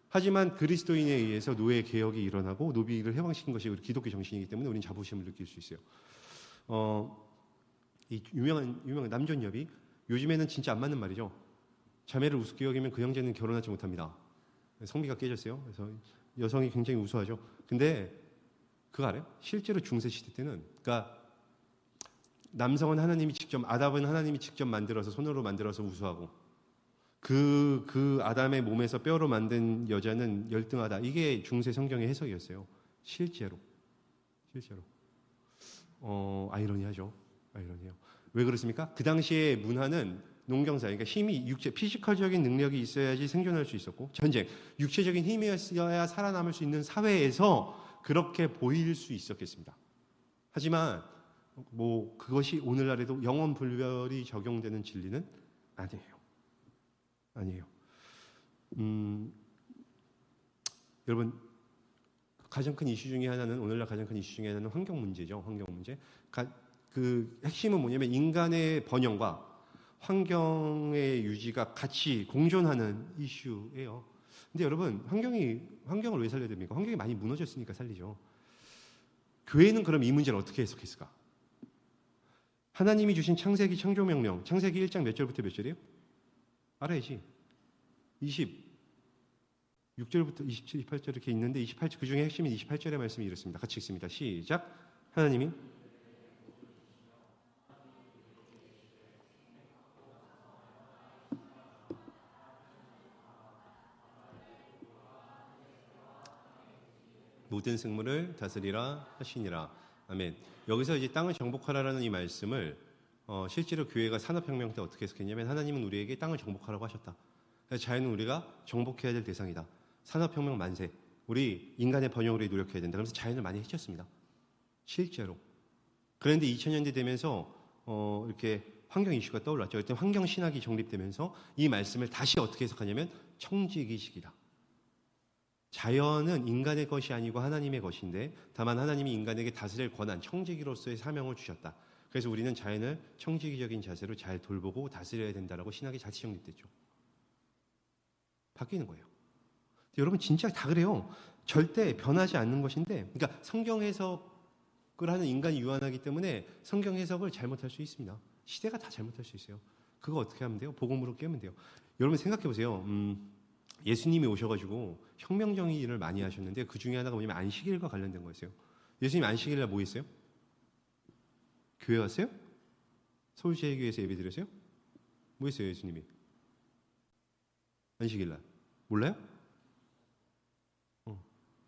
하지만 그리스도인에 의해서 노예 개혁이 일어나고 노비를 해방시킨 것이 우리 기독교 정신이기 때문에 우리는 자부심을 느낄 수 있어요. 이 유명한 남존여비, 요즘에는 진짜 안 맞는 말이죠. 자매를 우습게 여기면 그 형제는 결혼하지 못합니다. 성비가 깨졌어요. 그래서 여성이 굉장히 우수하죠. 근데 그거 알아요? 실제로 중세 시대 때는, 그러니까 남성은 아담은 하나님이 직접 만들어서 손으로 만들어서 우수하고, 그 아담의 몸에서 뼈로 만든 여자는 열등하다. 이게 중세 성경의 해석이었어요. 실제로. 아이러니하죠. 아이러니해요. 왜 그렇습니까? 그 당시에 문화는 농경사, 그러니까 힘이 피지컬적인 능력이 있어야지 생존할 수 있었고, 전쟁, 육체적인 힘이었어야 살아남을 수 있는 사회에서 그렇게 보일 수 있었겠습니다. 하지만 그것이 오늘날에도 영원불멸이 적용되는 진리는 아니에요. 여러분, 가장 큰 이슈 중에 하나는, 오늘날 가장 큰 이슈 중에 하나는 환경 문제죠. 환경 문제. 그 핵심은 뭐냐면 인간의 번영과 환경의 유지가 같이 공존하는 이슈예요. 근데 여러분, 환경을 왜 살려야 됩니까? 환경이 많이 무너졌으니까 살리죠. 교회는 그럼 이 문제를 어떻게 해석했을까? 하나님이 주신 창세기 창조명령, 창세기 1장 몇 절부터 몇 절이에요? 알아야지. 26절부터 27, 28절 이렇게 있는데 28절, 그 중에 핵심인 28절의 말씀이 이렇습니다. 같이 읽습니다. 시작. 하나님이 모든 생물을 다스리라 하시니라. 아멘. 여기서 이제 땅을 정복하라라는 이 말씀을 실제로 교회가 산업혁명 때 어떻게 해석했냐면, 하나님은 우리에게 땅을 정복하라고 하셨다. 자연은 우리가 정복해야 될 대상이다. 산업혁명 만세. 우리 인간의 번영을 위해 노력해야 된다. 그러면서 자연을 많이 해쳤습니다. 실제로. 그런데 2000년대 되면서 이렇게 환경 이슈가 떠올랐죠. 그때 환경 신학이 정립되면서 이 말씀을 다시 어떻게 해석하냐면 청지기식이다. 자연은 인간의 것이 아니고 하나님의 것인데, 다만 하나님이 인간에게 다스릴 권한, 청지기로서의 사명을 주셨다. 그래서 우리는 자연을 청지기적인 자세로 잘 돌보고 다스려야 된다라고 신학이 자치 정립됐죠. 바뀌는 거예요. 여러분, 진짜 다 그래요. 절대 변하지 않는 것인데, 그러니까 성경 해석을 하는 인간이 유한하기 때문에 성경 해석을 잘못할 수 있습니다. 시대가 다 잘못할 수 있어요. 그거 어떻게 하면 돼요? 복음으로 깨면 돼요. 여러분 생각해 보세요. 예수님이 오셔가지고 혁명적인 일을 많이 하셨는데, 그 중에 하나가 뭐냐면 안식일과 관련된 거였어요. 예수님 안식일날 뭐 했어요? 교회 갔어요? 서울제일교회에서 예배 드렸어요? 뭐 했어요 예수님이? 안식일날 몰라요?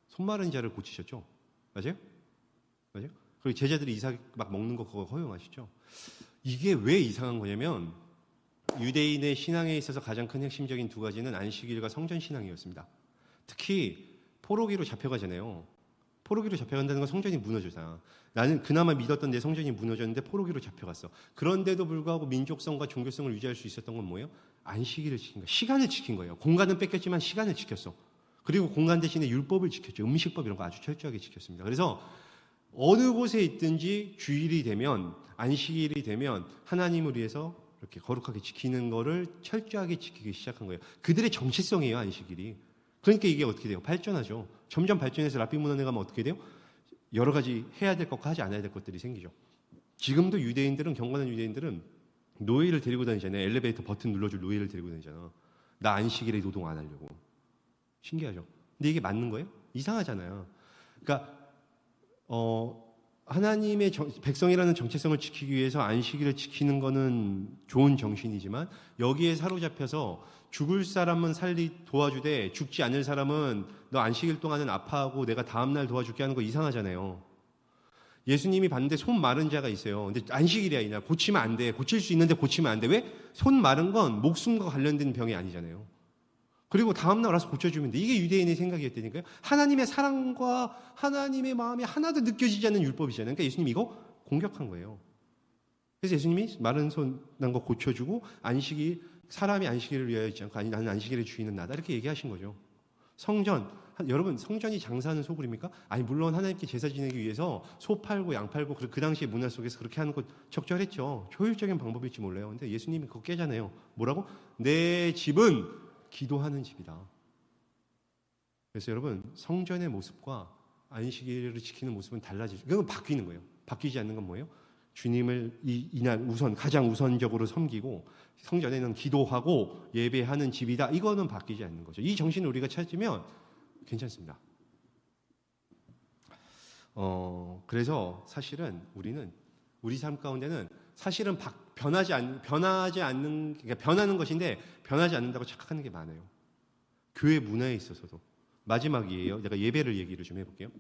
손 마른 자를 고치셨죠? 맞아요? 그리고 제자들이 이삭 막 먹는 거 그거 허용하시죠? 이게 왜 이상한 거냐면, 유대인의 신앙에 있어서 가장 큰 핵심적인 두 가지는 안식일과 성전 신앙이었습니다. 특히 포로기로 잡혀가잖아요. 포로기로 잡혀간다는 건 성전이 무너져서, 나는 그나마 믿었던 내 성전이 무너졌는데 포로기로 잡혀갔어. 그런데도 불구하고 민족성과 종교성을 유지할 수 있었던 건 뭐예요? 안식일을 지킨 거예요. 시간을 지킨 거예요. 공간은 뺏겼지만 시간을 지켰어. 그리고 공간 대신에 율법을 지켰죠. 음식법 이런 거 아주 철저하게 지켰습니다. 그래서 어느 곳에 있든지 주일이 되면, 안식일이 되면 하나님을 위해서 이렇게 거룩하게 지키는 거를 철저하게 지키기 시작한 거예요. 그들의 정체성이에요, 안식일이. 그러니까 이게 어떻게 돼요? 발전하죠. 점점 발전해서 랍비 문화에 가면 어떻게 돼요? 여러 가지 해야 될 것과 하지 않아야 될 것들이 생기죠. 지금도 유대인들은, 경건한 유대인들은 노예를 데리고 다니잖아요. 엘리베이터 버튼 눌러줄 노예를 데리고 다니잖아. 나 안식일에 노동 안 하려고. 신기하죠? 근데 이게 맞는 거예요? 이상하잖아요. 그러니까 하나님의 백성이라는 정체성을 지키기 위해서 안식일을 지키는 거는 좋은 정신이지만, 여기에 사로잡혀서 죽을 사람은 도와주되 죽지 않을 사람은 너 안식일 동안은 아파하고 내가 다음날 도와줄게 하는 거 이상하잖아요. 예수님이 봤는데 손 마른 자가 있어요. 근데 안식일이야, 이날. 고치면 안 돼. 고칠 수 있는데 고치면 안 돼. 왜? 손 마른 건 목숨과 관련된 병이 아니잖아요. 그리고 다음날 와서 고쳐주면 돼. 이게 유대인의 생각이었다니까요. 하나님의 사랑과 하나님의 마음이 하나도 느껴지지 않는 율법이잖아요. 그러니까 예수님이 이거 공격한 거예요. 그래서 예수님이 마른 손 난 거 고쳐주고, 사람이 안식일을 위하여 있지 않고, 아니 나는 안식일의 주인은 나다, 이렇게 얘기하신 거죠. 성전, 여러분 성전이 장사하는 소굴입니까? 아니 물론 하나님께 제사 지내기 위해서 소 팔고 양 팔고 그 당시의 문화 속에서 그렇게 하는 거 적절했죠. 효율적인 방법일지 몰라요. 근데 예수님이 그거 깨잖아요. 뭐라고? 내 집은 기도하는 집이다. 그래서 여러분, 성전의 모습과 안식일을 지키는 모습은 달라지죠. 그건 바뀌는 거예요. 바뀌지 않는 건 뭐예요? 주님을 이날 가장 우선적으로 섬기고 성전에는 기도하고 예배하는 집이다. 이거는 바뀌지 않는 거죠. 이 정신을 우리가 찾으면 괜찮습니다. 그래서 사실은 우리 삶 가운데는 사실은 변하지 않는, 그러니까 변하는 것인데 변하지 않는다고 착각하는 게 많아요. 교회 문화에 있어서도. 마지막이에요. 내가 예배를 얘기를 좀 해볼게요.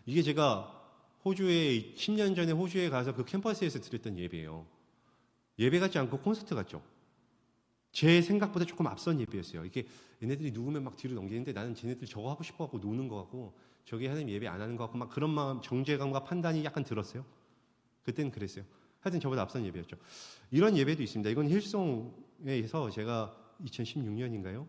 이게 제가 호주에 10년 전에 호주에 가서 그 캠퍼스에서 드렸던 예배예요. 예배 같지 않고 콘서트 같죠. 제 생각보다 조금 앞선 예배였어요. 이게 얘네들이 누구면 막 뒤로 넘기는데 나는 쟤네들 저거 하고 싶어 갖고 노는 거 같고 저게 하나님 예배 안 하는 거 같고 막 그런 마음, 정죄감과 판단이 약간 들었어요. 그때는 그랬어요. 하여튼 저보다 앞선 예배였죠. 이런 예배도 있습니다. 이건 힐송에서 제가 2016년인가요?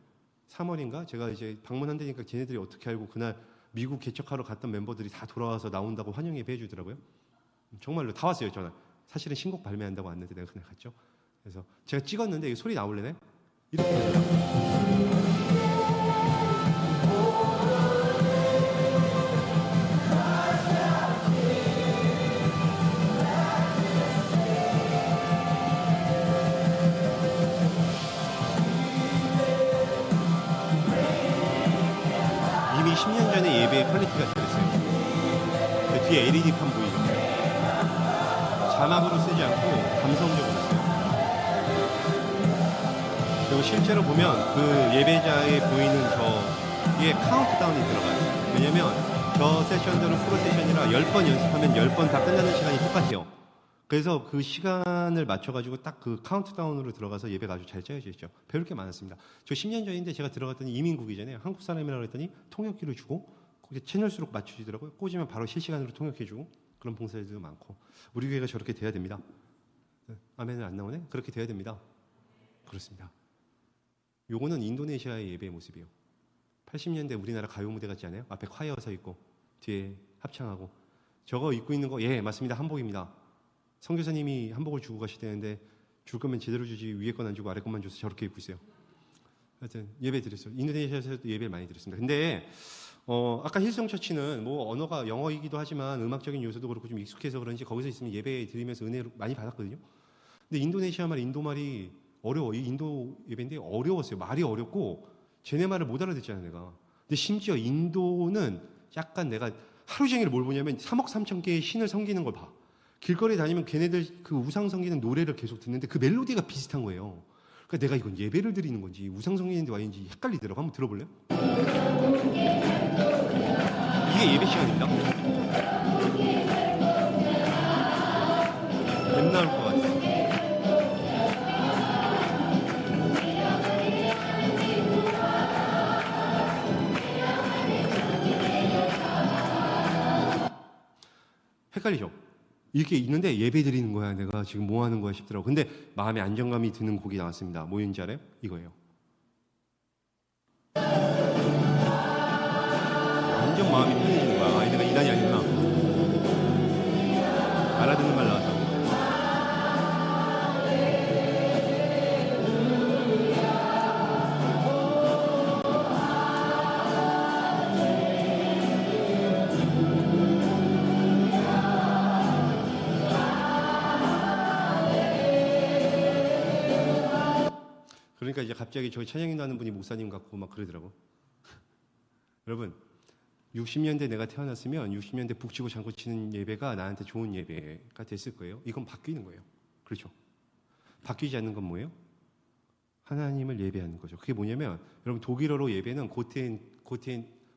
3월인가? 제가 이제 방문한다니까 걔네들이 어떻게 알고 그날 미국 개척하러 갔던 멤버들이 다 돌아와서 나온다고 환영 예배 해주더라고요. 정말로 다 왔어요, 전화. 사실은 신곡 발매한다고 왔는데 내가 그날 갔죠. 그래서 제가 찍었는데 이거 소리 나올래네? 이렇게 됩니다. 이미 10년 전에 예배의 퀄리티가 그랬어요. 그 뒤에 LED판 보이죠? 자막으로 쓰지 않고 감성적으로 써요. 그리고 실제로 보면 그 예배자에 보이는 저기에 카운트다운이 들어가요. 왜냐면 저 세션들은 프로 세션이라 10번 연습하면 10번 다 끝나는 시간이 똑같아요. 그래서 그 시간을 맞춰가지고 딱 그 카운트다운으로 들어가서 예배가 아주 잘 짜여져 있죠. 배울 게 많았습니다. 저 10년 전인데 제가 들어갔더니 이민국이잖아요. 한국 사람이라고 했더니 통역기를 주고 거기에 채널 수록 맞추시더라고요. 꽂으면 바로 실시간으로 통역해주고 그런 봉사들도 많고 우리 교회가 저렇게 돼야 됩니다. 아멘은 안 나오네? 그렇게 돼야 됩니다. 그렇습니다. 요거는 인도네시아의 예배의 모습이에요. 80년대 우리나라 가요 무대 같지 않아요? 앞에 콰이어 서 있고 뒤에 합창하고 저거 입고 있는 거 예 맞습니다. 한복입니다. 선교사님이 한복을 주고 가시대는데 줄 거면 제대로 주지 위에 건 안 주고 아래 것만 줘서 저렇게 입고 있어요. 하여튼 예배 드렸어요. 인도네시아에서도 예배를 많이 드렸습니다. 근데 아까 힐송 처치는 뭐 언어가 영어이기도 하지만 음악적인 요소도 그렇고 좀 익숙해서 그런지 거기서 있으면 예배 드리면서 은혜를 많이 받았거든요. 근데 인도네시아 말, 인도 말이 어려워. 이 인도 예배인데 어려웠어요. 말이 어렵고 쟤네 말을 못 알아듣잖아요, 내가. 근데 심지어 인도는 약간 내가 하루 종일 뭘 보냐면 3억 3천 개의 신을 섬기는 걸 봐. 길거리 다니면 걔네들 그 우상 섬기는 노래를 계속 듣는데 그 멜로디가 비슷한 거예요. 그러니까 내가 이건 예배를 드리는 건지 우상 섬기는데 와 있는지 헷갈리더라고. 한번 들어볼래요? 이게 예배 시간입니다. 뱀 나올 것 같아요. 헷갈리죠? 이렇게 있는데 예배 드리는 거야. 내가 지금 뭐 하는 거야 싶더라고. 근데 마음에 안정감이 드는 곡이 나왔습니다. 뭐인지 알아요? 이거예요. 완전 마음이 편해지는 거야. 아, 내가 이단이 아니구나. 알아듣는 말 나와서. 그러니까 이제 갑자기 저기 찬양인도 하는 분이 목사님 같고 막 그러더라고. 여러분 60년대 내가 태어났으면 60년대 북치고 장구 치는 예배가 나한테 좋은 예배가 됐을 거예요. 이건 바뀌는 거예요. 그렇죠? 바뀌지 않는 건 뭐예요? 하나님을 예배하는 거죠. 그게 뭐냐면 여러분 독일어로 예배는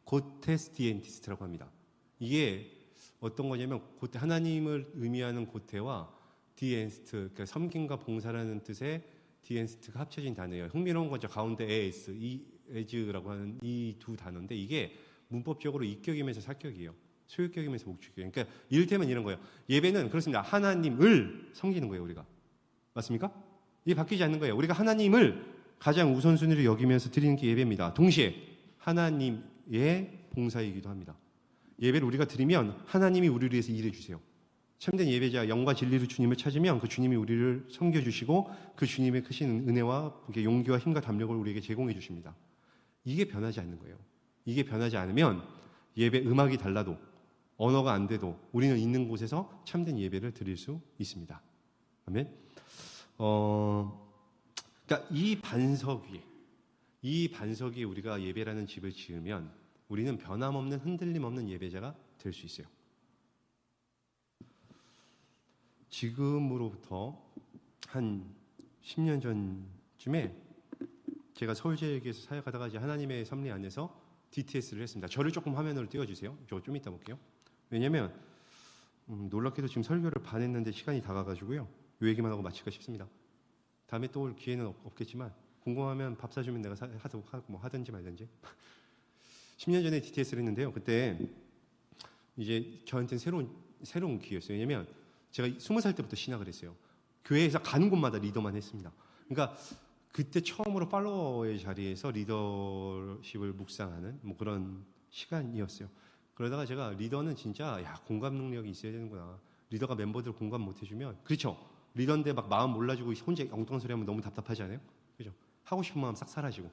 고테스티엔티스트라고 합니다. 이게 어떤 거냐면 하나님을 의미하는 고테와 디엔스트, 그러니까 섬김과 봉사라는 뜻의 디엔스트가 합쳐진 단어예요. 흥미로운 거죠. 가운데 에스, 에즈라고 하는 이 두 단어인데 이게 문법적으로 이격이면서 사격이에요. 소유격이면서 목적이에요. 그러니까 이를테면 이런 거예요. 예배는 그렇습니다. 하나님을 섬기는 거예요, 우리가. 맞습니까? 이게 바뀌지 않는 거예요. 우리가 하나님을 가장 우선순위로 여기면서 드리는 게 예배입니다. 동시에 하나님의 봉사이기도 합니다. 예배를 우리가 드리면 하나님이 우리를 위해서 일해 주세요. 참된 예배자 영과 진리로 주님을 찾으면 그 주님이 우리를 섬겨주시고 그 주님의 크신 은혜와 용기와 힘과 담력을 우리에게 제공해 주십니다. 이게 변하지 않는 거예요. 이게 변하지 않으면 예배 음악이 달라도 언어가 안 돼도 우리는 있는 곳에서 참된 예배를 드릴 수 있습니다. 아멘. 그러니까 이 반석 위에 우리가 예배라는 집을 지으면 우리는 변함없는 흔들림 없는 예배자가 될 수 있어요. 지금으로부터 한 10년 전쯤에 제가 서울제일교회에서 사역하다가 이제 하나님의 섭리 안에서 DTS를 했습니다. 저를 조금 화면으로 띄워주세요. 저 좀 이따 볼게요. 왜냐하면 놀랍게도 지금 설교를 반 했는데 시간이 다가가지고요. 요 얘기만 하고 마칠까 싶습니다. 다음에 또 올 기회는 없겠지만 궁금하면 밥 사주면 내가 뭐 하든지 말든지. 10년 전에 DTS를 했는데요. 그때 이제 저한테는 새로운 기회였어요. 왜냐면 제가 20살 때부터 신학을 했어요. 교회에서 가는 곳마다 리더만 했습니다. 그러니까 그때 처음으로 팔로워의 자리에서 리더십을 묵상하는 뭐 그런 시간이었어요. 그러다가 제가 리더는 진짜 공감 능력이 있어야 되는구나. 리더가 멤버들 공감 못 해주면 그렇죠. 리더인데 막 마음 몰라주고 혼자 엉뚱한 소리 하면 너무 답답하지 않아요? 그죠? 하고 싶은 마음 싹 사라지고.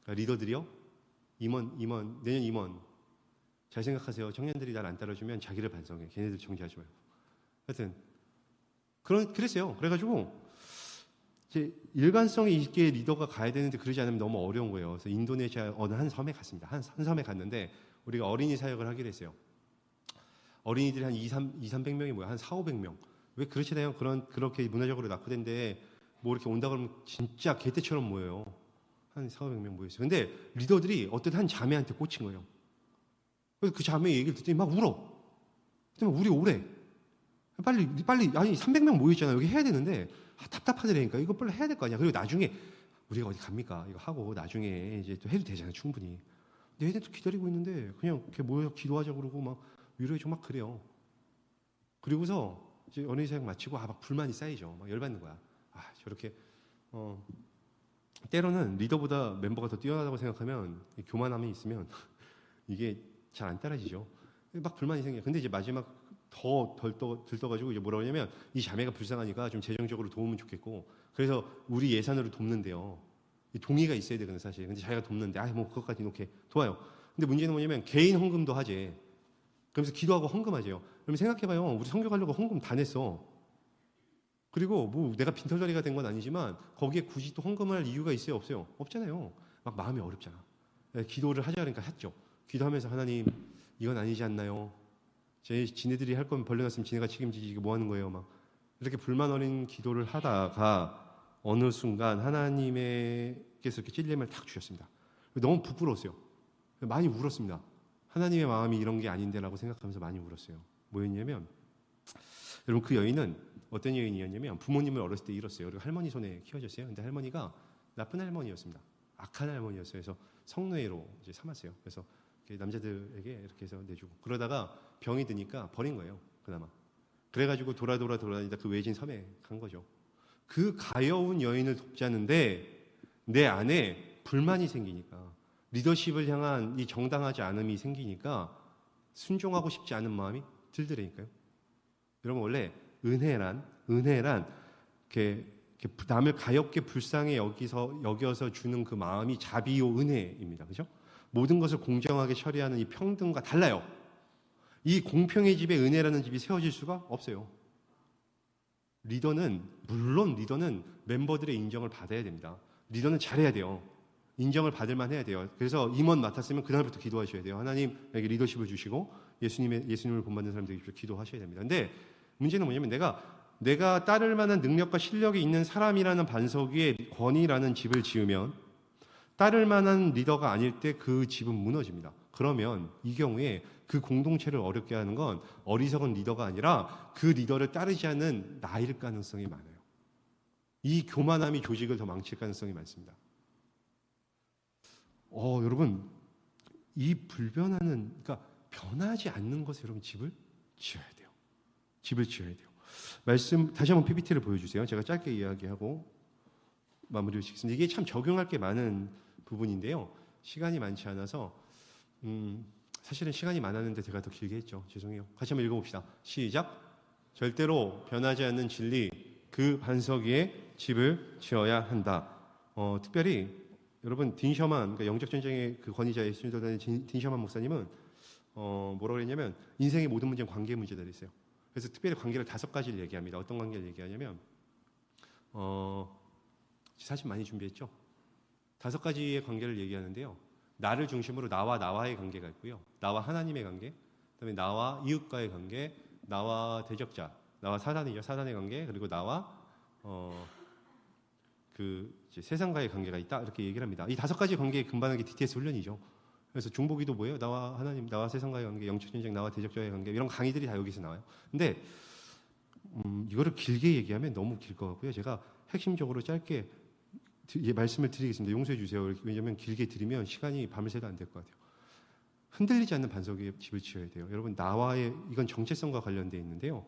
그러니까 리더들이요. 내년 임원. 잘 생각하세요. 청년들이 날 안 따라주면 자기를 반성해. 걔네들 정지하지 말고. 하여튼 그랬어요. 그래가지고 이제 일관성이 있게 리더가 가야 되는데 그러지 않으면 너무 어려운 거예요. 그래서 인도네시아 어느 한 섬에 갔습니다. 한 섬에 갔는데 우리가 어린이 사역을 하기로 했어요. 어린이들이 한 300명이 뭐야? 한 400~500명. 왜 그렇지 않아요? 그렇게 문화적으로 낙후된데 뭐 이렇게 온다 그러면 진짜 개떼처럼 모여요. 한 400~500명 모였어요. 근데 리더들이 어떤 한 자매한테 꽂힌 거예요. 그래서 그 자매 얘기를 듣더니 막 울어. 그랬더니 우리 오래. 빨리 아니 300명 모였잖아. 여기 해야 되는데 답답하더라니까. 이거 빨리 해야 될 거 아니야. 그리고 나중에 우리가 어디 갑니까? 이거 하고 나중에 이제 또 해도 되잖아요. 충분히. 근데 애들 또 기다리고 있는데 그냥 이렇게 모여 기도하자 그러고 막 위로해주고 막 그래요. 그리고서 이제 어린이 사역 마치고 막 불만이 쌓이죠. 막 열받는 거야. 저렇게 때로는 리더보다 멤버가 더 뛰어나다고 생각하면 교만함이 있으면 이게 잘 안 따라지죠. 막 불만이 생겨요. 근데 이제 마지막 더 들떠가지고 이제 뭐라고 하냐면 이 자매가 불쌍하니까 좀 재정적으로 도우면 좋겠고 그래서 우리 예산으로 돕는데요. 동의가 있어야 되거든요, 사실. 근데 자기가 돕는데 뭐 그것까지 이렇게 도와요. 근데 문제는 뭐냐면 개인 헌금도 하지. 그러면서 기도하고 헌금하재요. 그러면 생각해봐요. 우리 선교 가려고 헌금 다 냈어. 그리고 뭐 내가 빈털터리가 된 건 아니지만 거기에 굳이 또 헌금할 이유가 있어요, 없어요? 없잖아요. 막 마음이 어렵잖아. 기도를 하자 그러니까 했죠. 기도하면서 하나님 이건 아니지 않나요? 지네들이 할 거면 벌려놨으면 지네가 책임지지 이게 뭐 하는 거예요? 막 이렇게 불만 어린 기도를 하다가 어느 순간 하나님께서 이렇게 찔림을 탁 주셨습니다. 너무 부끄러웠어요. 많이 울었습니다. 하나님의 마음이 이런 게 아닌데라고 생각하면서 많이 울었어요. 뭐였냐면 여러분 그 여인은 어떤 여인이었냐면 부모님을 어렸을 때 잃었어요. 그리고 할머니 손에 키워졌어요. 근데 할머니가 나쁜 할머니였습니다. 악한 할머니였어요. 그래서 성노예로 이제 삼았어요. 그래서 남자들에게 이렇게 해서 내주고 그러다가 병이 드니까 버린 거예요. 그나마. 그래가지고 돌아다니다 그 외진 섬에 간 거죠. 그 가여운 여인을 돕자는데 내 안에 불만이 생기니까 리더십을 향한 이 정당하지 않음이 생기니까 순종하고 싶지 않은 마음이 들더라니까요. 여러분 원래 은혜란 이렇게 남을 가엽게 불쌍히 여겨서 주는 그 마음이 자비요 은혜입니다. 그죠? 모든 것을 공정하게 처리하는 이 평등과 달라요. 이 공평의 집에 은혜라는 집이 세워질 수가 없어요. 물론 리더는 멤버들의 인정을 받아야 됩니다. 리더는 잘해야 돼요. 인정을 받을 만 해야 돼요. 그래서 임원 맡았으면 그날부터 기도하셔야 돼요. 하나님에게 리더십을 주시고 예수님을 본받는 사람들에게 기도하셔야 됩니다. 근데 문제는 뭐냐면 내가 따를 만한 능력과 실력이 있는 사람이라는 반석 위에 권위라는 집을 지으면 따를 만한 리더가 아닐 때 그 집은 무너집니다. 그러면 이 경우에 그 공동체를 어렵게 하는 건 어리석은 리더가 아니라 그 리더를 따르지 않는 나일 가능성이 많아요. 이 교만함이 조직을 더 망칠 가능성이 많습니다. 여러분 이 그러니까 변하지 않는 것에 여러분 집을 지어야 돼요. 집을 지어야 돼요. 말씀 다시 한번 PPT를 보여주세요. 제가 짧게 이야기하고 마무리를 짓겠습니다. 이게 참 적용할 게 많은 부분인데요. 시간이 많지 않아서 사실은 시간이 많았는데 제가 더 길게 했죠. 죄송해요. 같이 한번 읽어봅시다. 시작. 절대로 변하지 않는 진리 그 반석 위에 집을 지어야 한다. 특별히 여러분 딘 셔만 그러니까 영적 전쟁의 그 권위자 예수님도다는 딘 셔만 목사님은 뭐라고 그랬냐면 인생의 모든 문제는 관계 문제다 그랬어요. 그래서 특별히 관계를 5가지를 얘기합니다. 어떤 관계를 얘기하냐면 사진 많이 준비했죠. 5가지의 관계를 얘기하는데요. 나를 중심으로 나와의 관계가 있고요. 나와 하나님의 관계, 그다음에 나와 이웃과의 관계, 나와 대적자, 나와 사단이죠. 사단의 관계, 그리고 나와 이제 세상과의 관계가 있다 이렇게 얘기를 합니다. 이 5가지 관계에 근반하게 DTS 훈련이죠. 그래서 중보기도 뭐예요? 나와 하나님, 나와 세상과의 관계, 영적 전쟁, 나와 대적자의 관계 이런 강의들이 다 여기서 나와요. 근데 이거를 길게 얘기하면 너무 길 것 같고요. 제가 핵심적으로 짧게 말씀을 드리겠습니다. 용서해 주세요. 왜냐하면 길게 드리면 시간이 밤을 새도 안 될 것 같아요. 흔들리지 않는 반석에 집을 지어야 돼요. 여러분 나와의 이건 정체성과 관련되어 있는데요.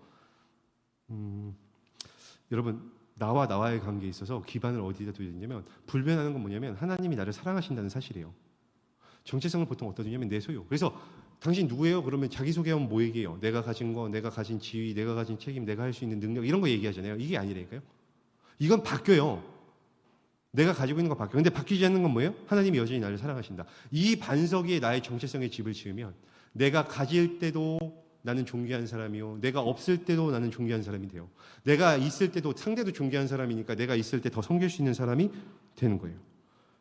여러분 나와의 관계에 있어서 기반을 어디다 둬야 되냐면 불변하는 건 뭐냐면 하나님이 나를 사랑하신다는 사실이에요. 정체성을 보통 어디다 두냐면 내 소유. 그래서 당신 누구예요? 그러면 자기소개하면 뭐 얘기해요? 내가 가진 거, 내가 가진 지위, 내가 가진 책임, 내가 할 수 있는 능력 이런 거 얘기하잖아요. 이게 아니라니까요. 이건 바뀌어요. 내가 가지고 있는 거 바뀌어요. 근데 바뀌지 않는 건 뭐예요? 하나님이 여전히 나를 사랑하신다. 이 반석 위에 나의 정체성의 집을 지으면 내가 가질 때도 나는 존귀한 사람이요. 내가 없을 때도 나는 존귀한 사람이 돼요. 내가 있을 때도 상대도 존귀한 사람이니까 내가 있을 때 더 섬길 수 있는 사람이 되는 거예요.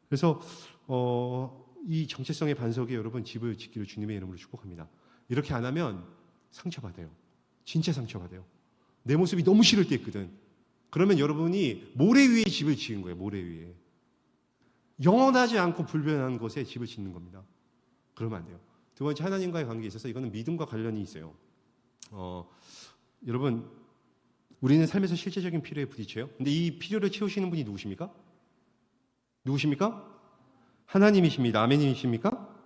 그래서 이 정체성의 반석에 여러분 집을 짓기를 주님의 이름으로 축복합니다. 이렇게 안 하면 상처받아요. 진짜 상처받아요. 내 모습이 너무 싫을 때 있거든. 그러면 여러분이 모래 위에 집을 지은 거예요. 모래 위에. 영원하지 않고 불변한 곳에 집을 짓는 겁니다. 그러면 안 돼요. 두 번째 하나님과의 관계에 있어서 이거는 믿음과 관련이 있어요. 여러분 우리는 삶에서 실제적인 필요에 부딪혀요. 근데 이 필요를 채우시는 분이 누구십니까? 누구십니까? 하나님이십니다. 아멘이십니까?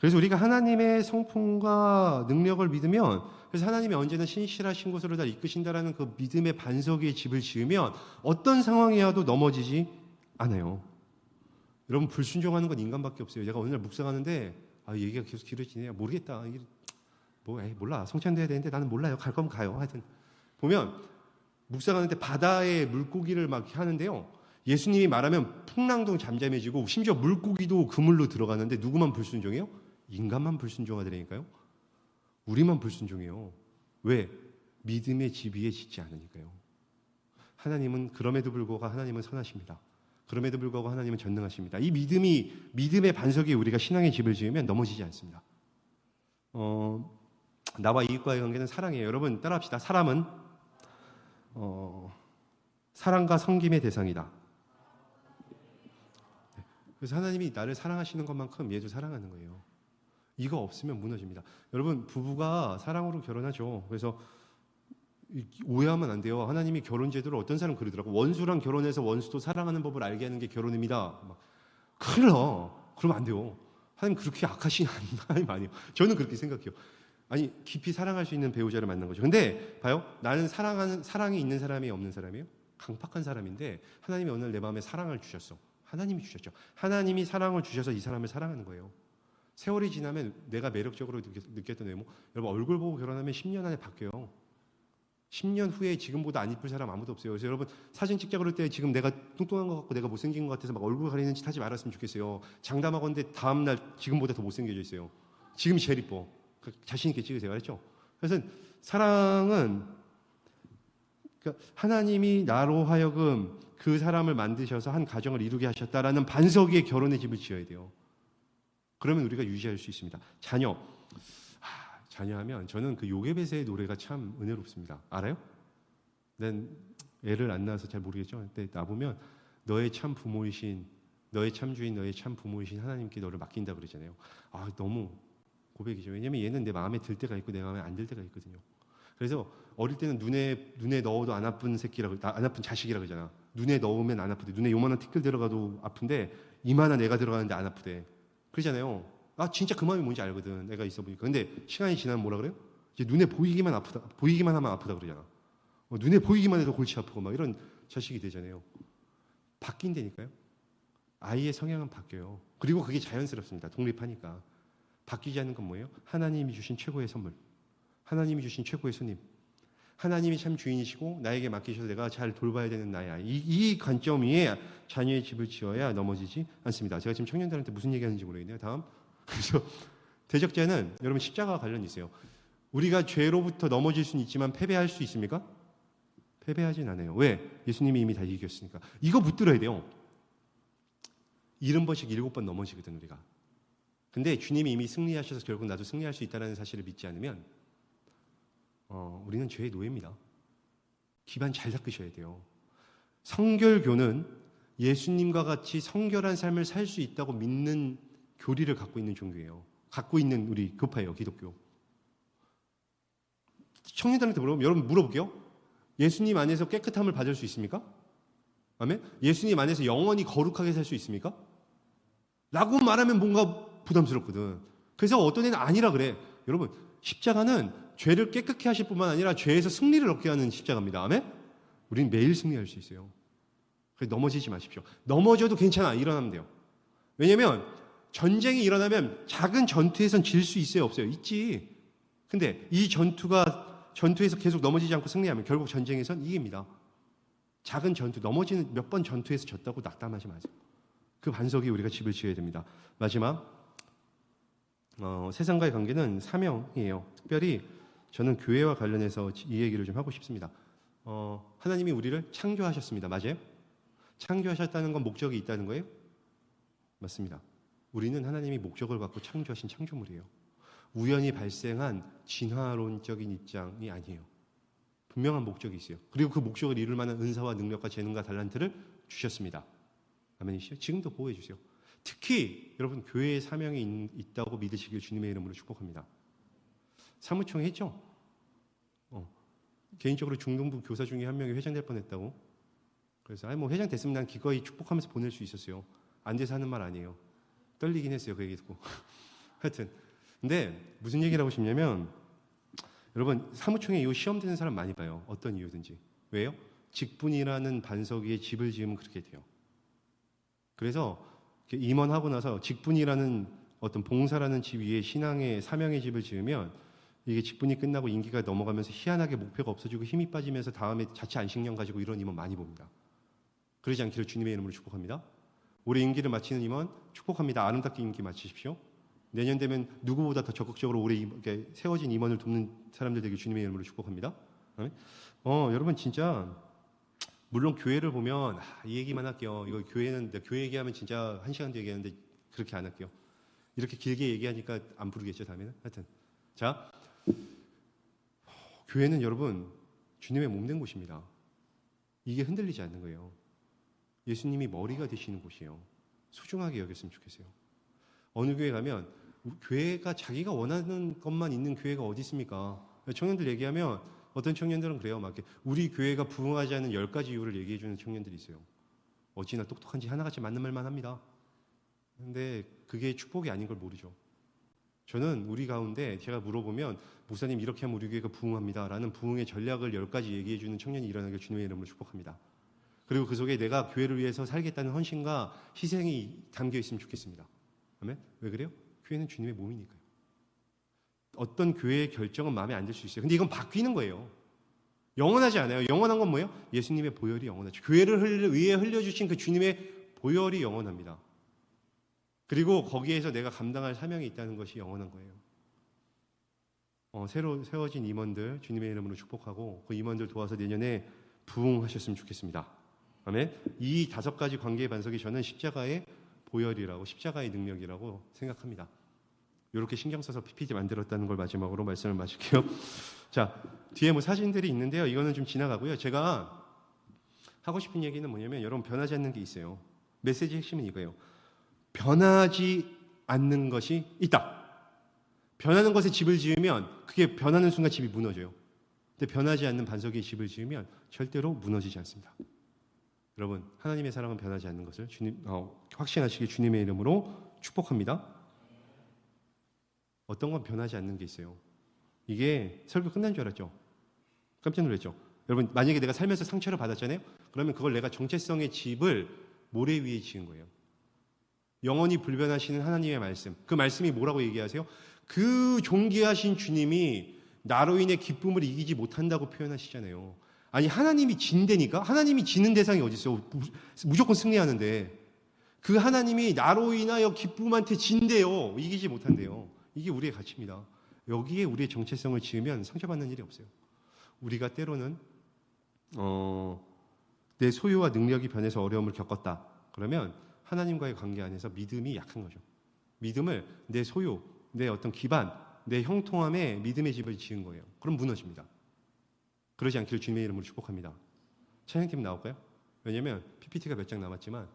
그래서 우리가 하나님의 성품과 능력을 믿으면 그래서 하나님이 언제나 신실하신 곳으로 다 이끄신다라는 그 믿음의 반석 위에 집을 지으면 어떤 상황이어도 넘어지지 않아요. 여러분 불순종하는 건 인간밖에 없어요. 제가 오늘 묵상하는데 얘기가 계속 길어지네요. 모르겠다. 몰라. 성찬돼야 되는데 나는 몰라요. 갈 거면 가요. 하여튼 보면 묵상하는데 바다에 물고기를 막 하는데요. 예수님이 말하면 풍랑도 잠잠해지고 심지어 물고기도 그물로 들어가는데 누구만 불순종해요? 인간만 불순종하더라니까요. 우리만 불순종해요. 왜? 믿음의 집 위에 짓지 않으니까요. 하나님은 그럼에도 불구하고 하나님은 선하십니다. 그럼에도 불구하고 하나님은 전능하십니다. 이 믿음의 반석에 우리가 신앙의 집을 지으면 넘어지지 않습니다. 나와 이웃과의 관계는 사랑이에요. 여러분 따라합시다. 사람은 사랑과 섬김의 대상이다. 그래서 하나님이 나를 사랑하시는 것만큼 얘도 사랑하는 거예요. 이거 없으면 무너집니다. 여러분 부부가 사랑으로 결혼하죠. 그래서 오해하면 안 돼요. 하나님이 결혼 제도를 어떤 사람 그러더라고. 원수랑 결혼해서 원수도 사랑하는 법을 알게 하는 게 결혼입니다. 큰일 나. 그러면 안 돼요. 하나님 그렇게 악하신 하나님 아니에요. 저는 그렇게 생각해요. 아니 깊이 사랑할 수 있는 배우자를 만난 거죠. 근데 봐요. 나는 사랑이 있는 사람이 없는 사람이에요. 강팍한 사람인데 하나님이 오늘 내 마음에 사랑을 주셨어. 하나님이 주셨죠. 하나님이 사랑을 주셔서 이 사람을 사랑하는 거예요. 세월이 지나면 내가 매력적으로 느꼈던 외모, 여러분 얼굴 보고 결혼하면 10년 안에 바뀌어요. 10년 후에 지금보다 안 이쁠 사람 아무도 없어요. 그래서 여러분 사진 찍자 그럴 때 지금 내가 뚱뚱한 것 같고 내가 못생긴 것 같아서 막 얼굴 가리는 짓 하지 말았으면 좋겠어요. 장담하건대 다음날 지금보다 더 못생겨져 있어요. 지금이 제일 이뻐. 자신 있게 찍으세요. 알았죠? 그래서 사랑은 그러니까 하나님이 나로 하여금 그 사람을 만드셔서 한 가정을 이루게 하셨다라는 반석 위에 결혼의 집을 지어야 돼요. 그러면 우리가 유지할 수 있습니다. 자녀하면 저는 그 요게벳의 노래가 참 은혜롭습니다. 알아요? 난 애를 안 낳아서 잘 모르겠죠. 근데 나보면 너의 참 부모이신, 너의 참 주인, 너의 참 부모이신 하나님께 너를 맡긴다 그러잖아요. 너무 고백이죠. 왜냐면 얘는 내 마음에 들 때가 있고 내 마음에 안 들 때가 있거든요. 그래서 어릴 때는 눈에 넣어도 안 아픈 새끼라고, 안 아픈 자식이라고 그러잖아. 눈에 넣으면 안 아프대. 눈에 요만한 티끌 들어가도 아픈데 이만한 애가 들어가는데 안 아프대. 그러잖아요. 진짜 그 마음이 뭔지 알거든. 애가 있어 보니까. 근데 시간이 지나면 뭐라 그래요? 이제 눈에 보이기만 하면 아프다 그러잖아. 눈에 보이기만 해도 골치 아프고 막 이런 자식이 되잖아요. 바뀐다니까요. 아이의 성향은 바뀌어요. 그리고 그게 자연스럽습니다. 독립하니까. 바뀌지 않는 건 뭐예요? 하나님이 주신 최고의 선물. 하나님이 주신 최고의 손님. 하나님이 참 주인이시고 나에게 맡기셔서 내가 잘 돌봐야 되는 나의 아이. 이 관점 위에 자녀의 집을 지어야 넘어지지 않습니다. 제가 지금 청년들한테 무슨 얘기하는지 모르겠네요. 다음. 그래서 대적자는 여러분 십자가와 관련이 있어요. 우리가 죄로부터 넘어질 수는 있지만 패배할 수 있습니까? 패배하진 않아요. 왜? 예수님이 이미 다 이겼으니까. 이거 붙들어야 돼요. 70번씩 7번 넘어지거든 우리가. 근데 주님이 이미 승리하셔서 결국 나도 승리할 수 있다는 사실을 믿지 않으면 우리는 죄의 노예입니다. 기반 잘 닦으셔야 돼요. 성결교는 예수님과 같이 성결한 삶을 살 수 있다고 믿는 교리를 갖고 있는 종교예요. 갖고 있는 우리 교파예요, 기독교. 청년들한테 물어보면, 여러분 물어볼게요. 예수님 안에서 깨끗함을 받을 수 있습니까? 아멘? 예수님 안에서 영원히 거룩하게 살 수 있습니까? 라고 말하면 뭔가 부담스럽거든. 그래서 어떤 애는 아니라 그래. 여러분, 십자가는 죄를 깨끗게 하실 뿐만 아니라 죄에서 승리를 얻게 하는 십자가입니다. 아멘? 우리는 매일 승리할 수 있어요. 그래서 넘어지지 마십시오. 넘어져도 괜찮아. 일어나면 돼요. 왜냐면 전쟁이 일어나면 작은 전투에선 질 수 있어요? 없어요? 있지. 근데 이 전투에서 계속 넘어지지 않고 승리하면 결국 전쟁에선 이깁니다. 작은 전투, 넘어지는 몇 번 전투에서 졌다고 낙담하지 마세요. 그 반석이 우리가 집을 지어야 됩니다. 마지막, 세상과의 관계는 사명이에요. 특별히 저는 교회와 관련해서 이 얘기를 좀 하고 싶습니다. 하나님이 우리를 창조하셨습니다. 맞아요? 창조하셨다는 건 목적이 있다는 거예요? 맞습니다. 우리는 하나님이 목적을 갖고 창조하신 창조물이에요. 우연히 발생한 진화론적인 입장이 아니에요. 분명한 목적이 있어요. 그리고 그 목적을 이룰 만한 은사와 능력과 재능과 달란트를 주셨습니다. 아멘이시죠? 지금도 보호해 주세요. 특히 여러분 교회의 사명이 있다고 믿으시길 주님의 이름으로 축복합니다. 사무총회 했죠? 개인적으로 중동부 교사 중에 한 명이 회장 될 뻔했다고. 그래서 회장 됐으면 난 기꺼이 축복하면서 보낼 수 있었어요. 안 돼서 하는 말 아니에요. 떨리긴 했어요. 그 얘기 듣고. 하여튼 근데 무슨 얘기를 하고 싶냐면 여러분 사무총회 이후 시험 되는 사람 많이 봐요. 어떤 이유든지. 왜요? 직분이라는 반석 위에 집을 지으면 그렇게 돼요. 그래서 임원하고 나서 직분이라는 어떤 봉사라는 집 위에 신앙의 사명의 집을 지으면 이게 직분이 끝나고 임기가 넘어가면서 희한하게 목표가 없어지고 힘이 빠지면서 다음에 자체 안식년 가지고 이런 임원 많이 봅니다. 그러지 않기를 주님의 이름으로 축복합니다. 올해 임기를 마치는 임원 축복합니다. 아름답게 임기 마치십시오. 내년 되면 누구보다 더 적극적으로 올해 세워진 임원을 돕는 사람들 되길 주님의 이름으로 축복합니다. 여러분 진짜 물론 교회를 보면 이 얘기만 할게요. 이거 교회는 교회 얘기하면 진짜 1시간도 얘기하는데 그렇게 안 할게요. 이렇게 길게 얘기하니까 안 부르겠죠 다음에는. 하여튼 자 교회는 여러분 주님의 몸된 곳입니다. 이게 흔들리지 않는 거예요. 예수님이 머리가 되시는 곳이에요. 소중하게 여겼으면 좋겠어요. 어느 교회 가면 교회가 자기가 원하는 것만 있는 교회가 어디 있습니까? 청년들 얘기하면 어떤 청년들은 그래요. 막 우리 교회가 부흥하지 않는 10가지 이유를 얘기해 주는 청년들이 있어요. 어찌나 똑똑한지 하나같이 맞는 말만 합니다. 근데 그게 축복이 아닌 걸 모르죠. 저는 우리 가운데 제가 물어보면 목사님 이렇게 하면 우리 교회가 부흥합니다 라는 부흥의 전략을 10가지 얘기해 주는 청년이 일어나길 주님의 이름으로 축복합니다. 그리고 그 속에 내가 교회를 위해서 살겠다는 헌신과 희생이 담겨 있으면 좋겠습니다. 아멘? 왜 그래요? 교회는 주님의 몸이니까요. 어떤 교회의 결정은 마음에 안 들 수 있어요. 근데 이건 바뀌는 거예요. 영원하지 않아요. 영원한 건 뭐예요? 예수님의 보혈이 영원하죠. 교회를 위해 흘려주신 그 주님의 보혈이 영원합니다. 그리고 거기에서 내가 감당할 사명이 있다는 것이 영원한 거예요. 새로 세워진 임원들 주님의 이름으로 축복하고 그 임원들 도와서 내년에 부흥하셨으면 좋겠습니다. 아멘. 이 5가지 관계의 반석이 저는 십자가의 보혈이라고 십자가의 능력이라고 생각합니다. 이렇게 신경 써서 PPT 만들었다는 걸 마지막으로 말씀을 마칠게요. 자, 뒤에 사진들이 있는데요. 이거는 좀 지나가고요. 제가 하고 싶은 얘기는 뭐냐면 여러분 변하지 않는 게 있어요. 메시지 핵심은 이거예요. 변하지 않는 것이 있다. 변하는 것에 집을 지으면 그게 변하는 순간 집이 무너져요. 근데 변하지 않는 반석 위에 집을 지으면 절대로 무너지지 않습니다. 여러분 하나님의 사랑은 변하지 않는 것을 확신하시길 주님의 이름으로 축복합니다. 어떤 건 변하지 않는 게 있어요. 이게 설교 끝난 줄 알았죠? 깜짝 놀랐죠? 여러분 만약에 내가 살면서 상처를 받았잖아요? 그러면 그걸 내가 정체성의 집을 모래 위에 지은 거예요. 영원히 불변하시는 하나님의 말씀. 그 말씀이 뭐라고 얘기하세요? 그 존귀하신 주님이 나로 인해 기쁨을 이기지 못한다고 표현하시잖아요. 아니 하나님이 진대니까? 하나님이 지는 대상이 어디 있어요? 무조건 승리하는데 그 하나님이 나로 인하여 기쁨한테 진대요. 이기지 못한대요. 이게 우리의 가치입니다. 여기에 우리의 정체성을 지으면 상처받는 일이 없어요. 우리가 때로는 내 소유와 능력이 변해서 어려움을 겪었다. 그러면 하나님과의 관계 안에서 믿음이 약한 거죠. 믿음을 내 소유, 내 어떤 기반, 내 형통함에 믿음의 집을 지은 거예요. 그럼 무너집니다. 그러지 않기를 주님의 이름으로 축복합니다. 찬양팀 나올까요? 왜냐면 PPT가 몇 장 남았지만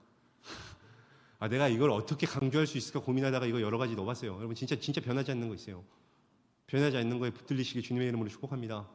내가 이걸 어떻게 강조할 수 있을까 고민하다가 이거 여러 가지 넣어봤어요. 여러분 진짜 변하지 않는 거 있어요. 변하지 않는 거에 붙들리시길 주님의 이름으로 축복합니다.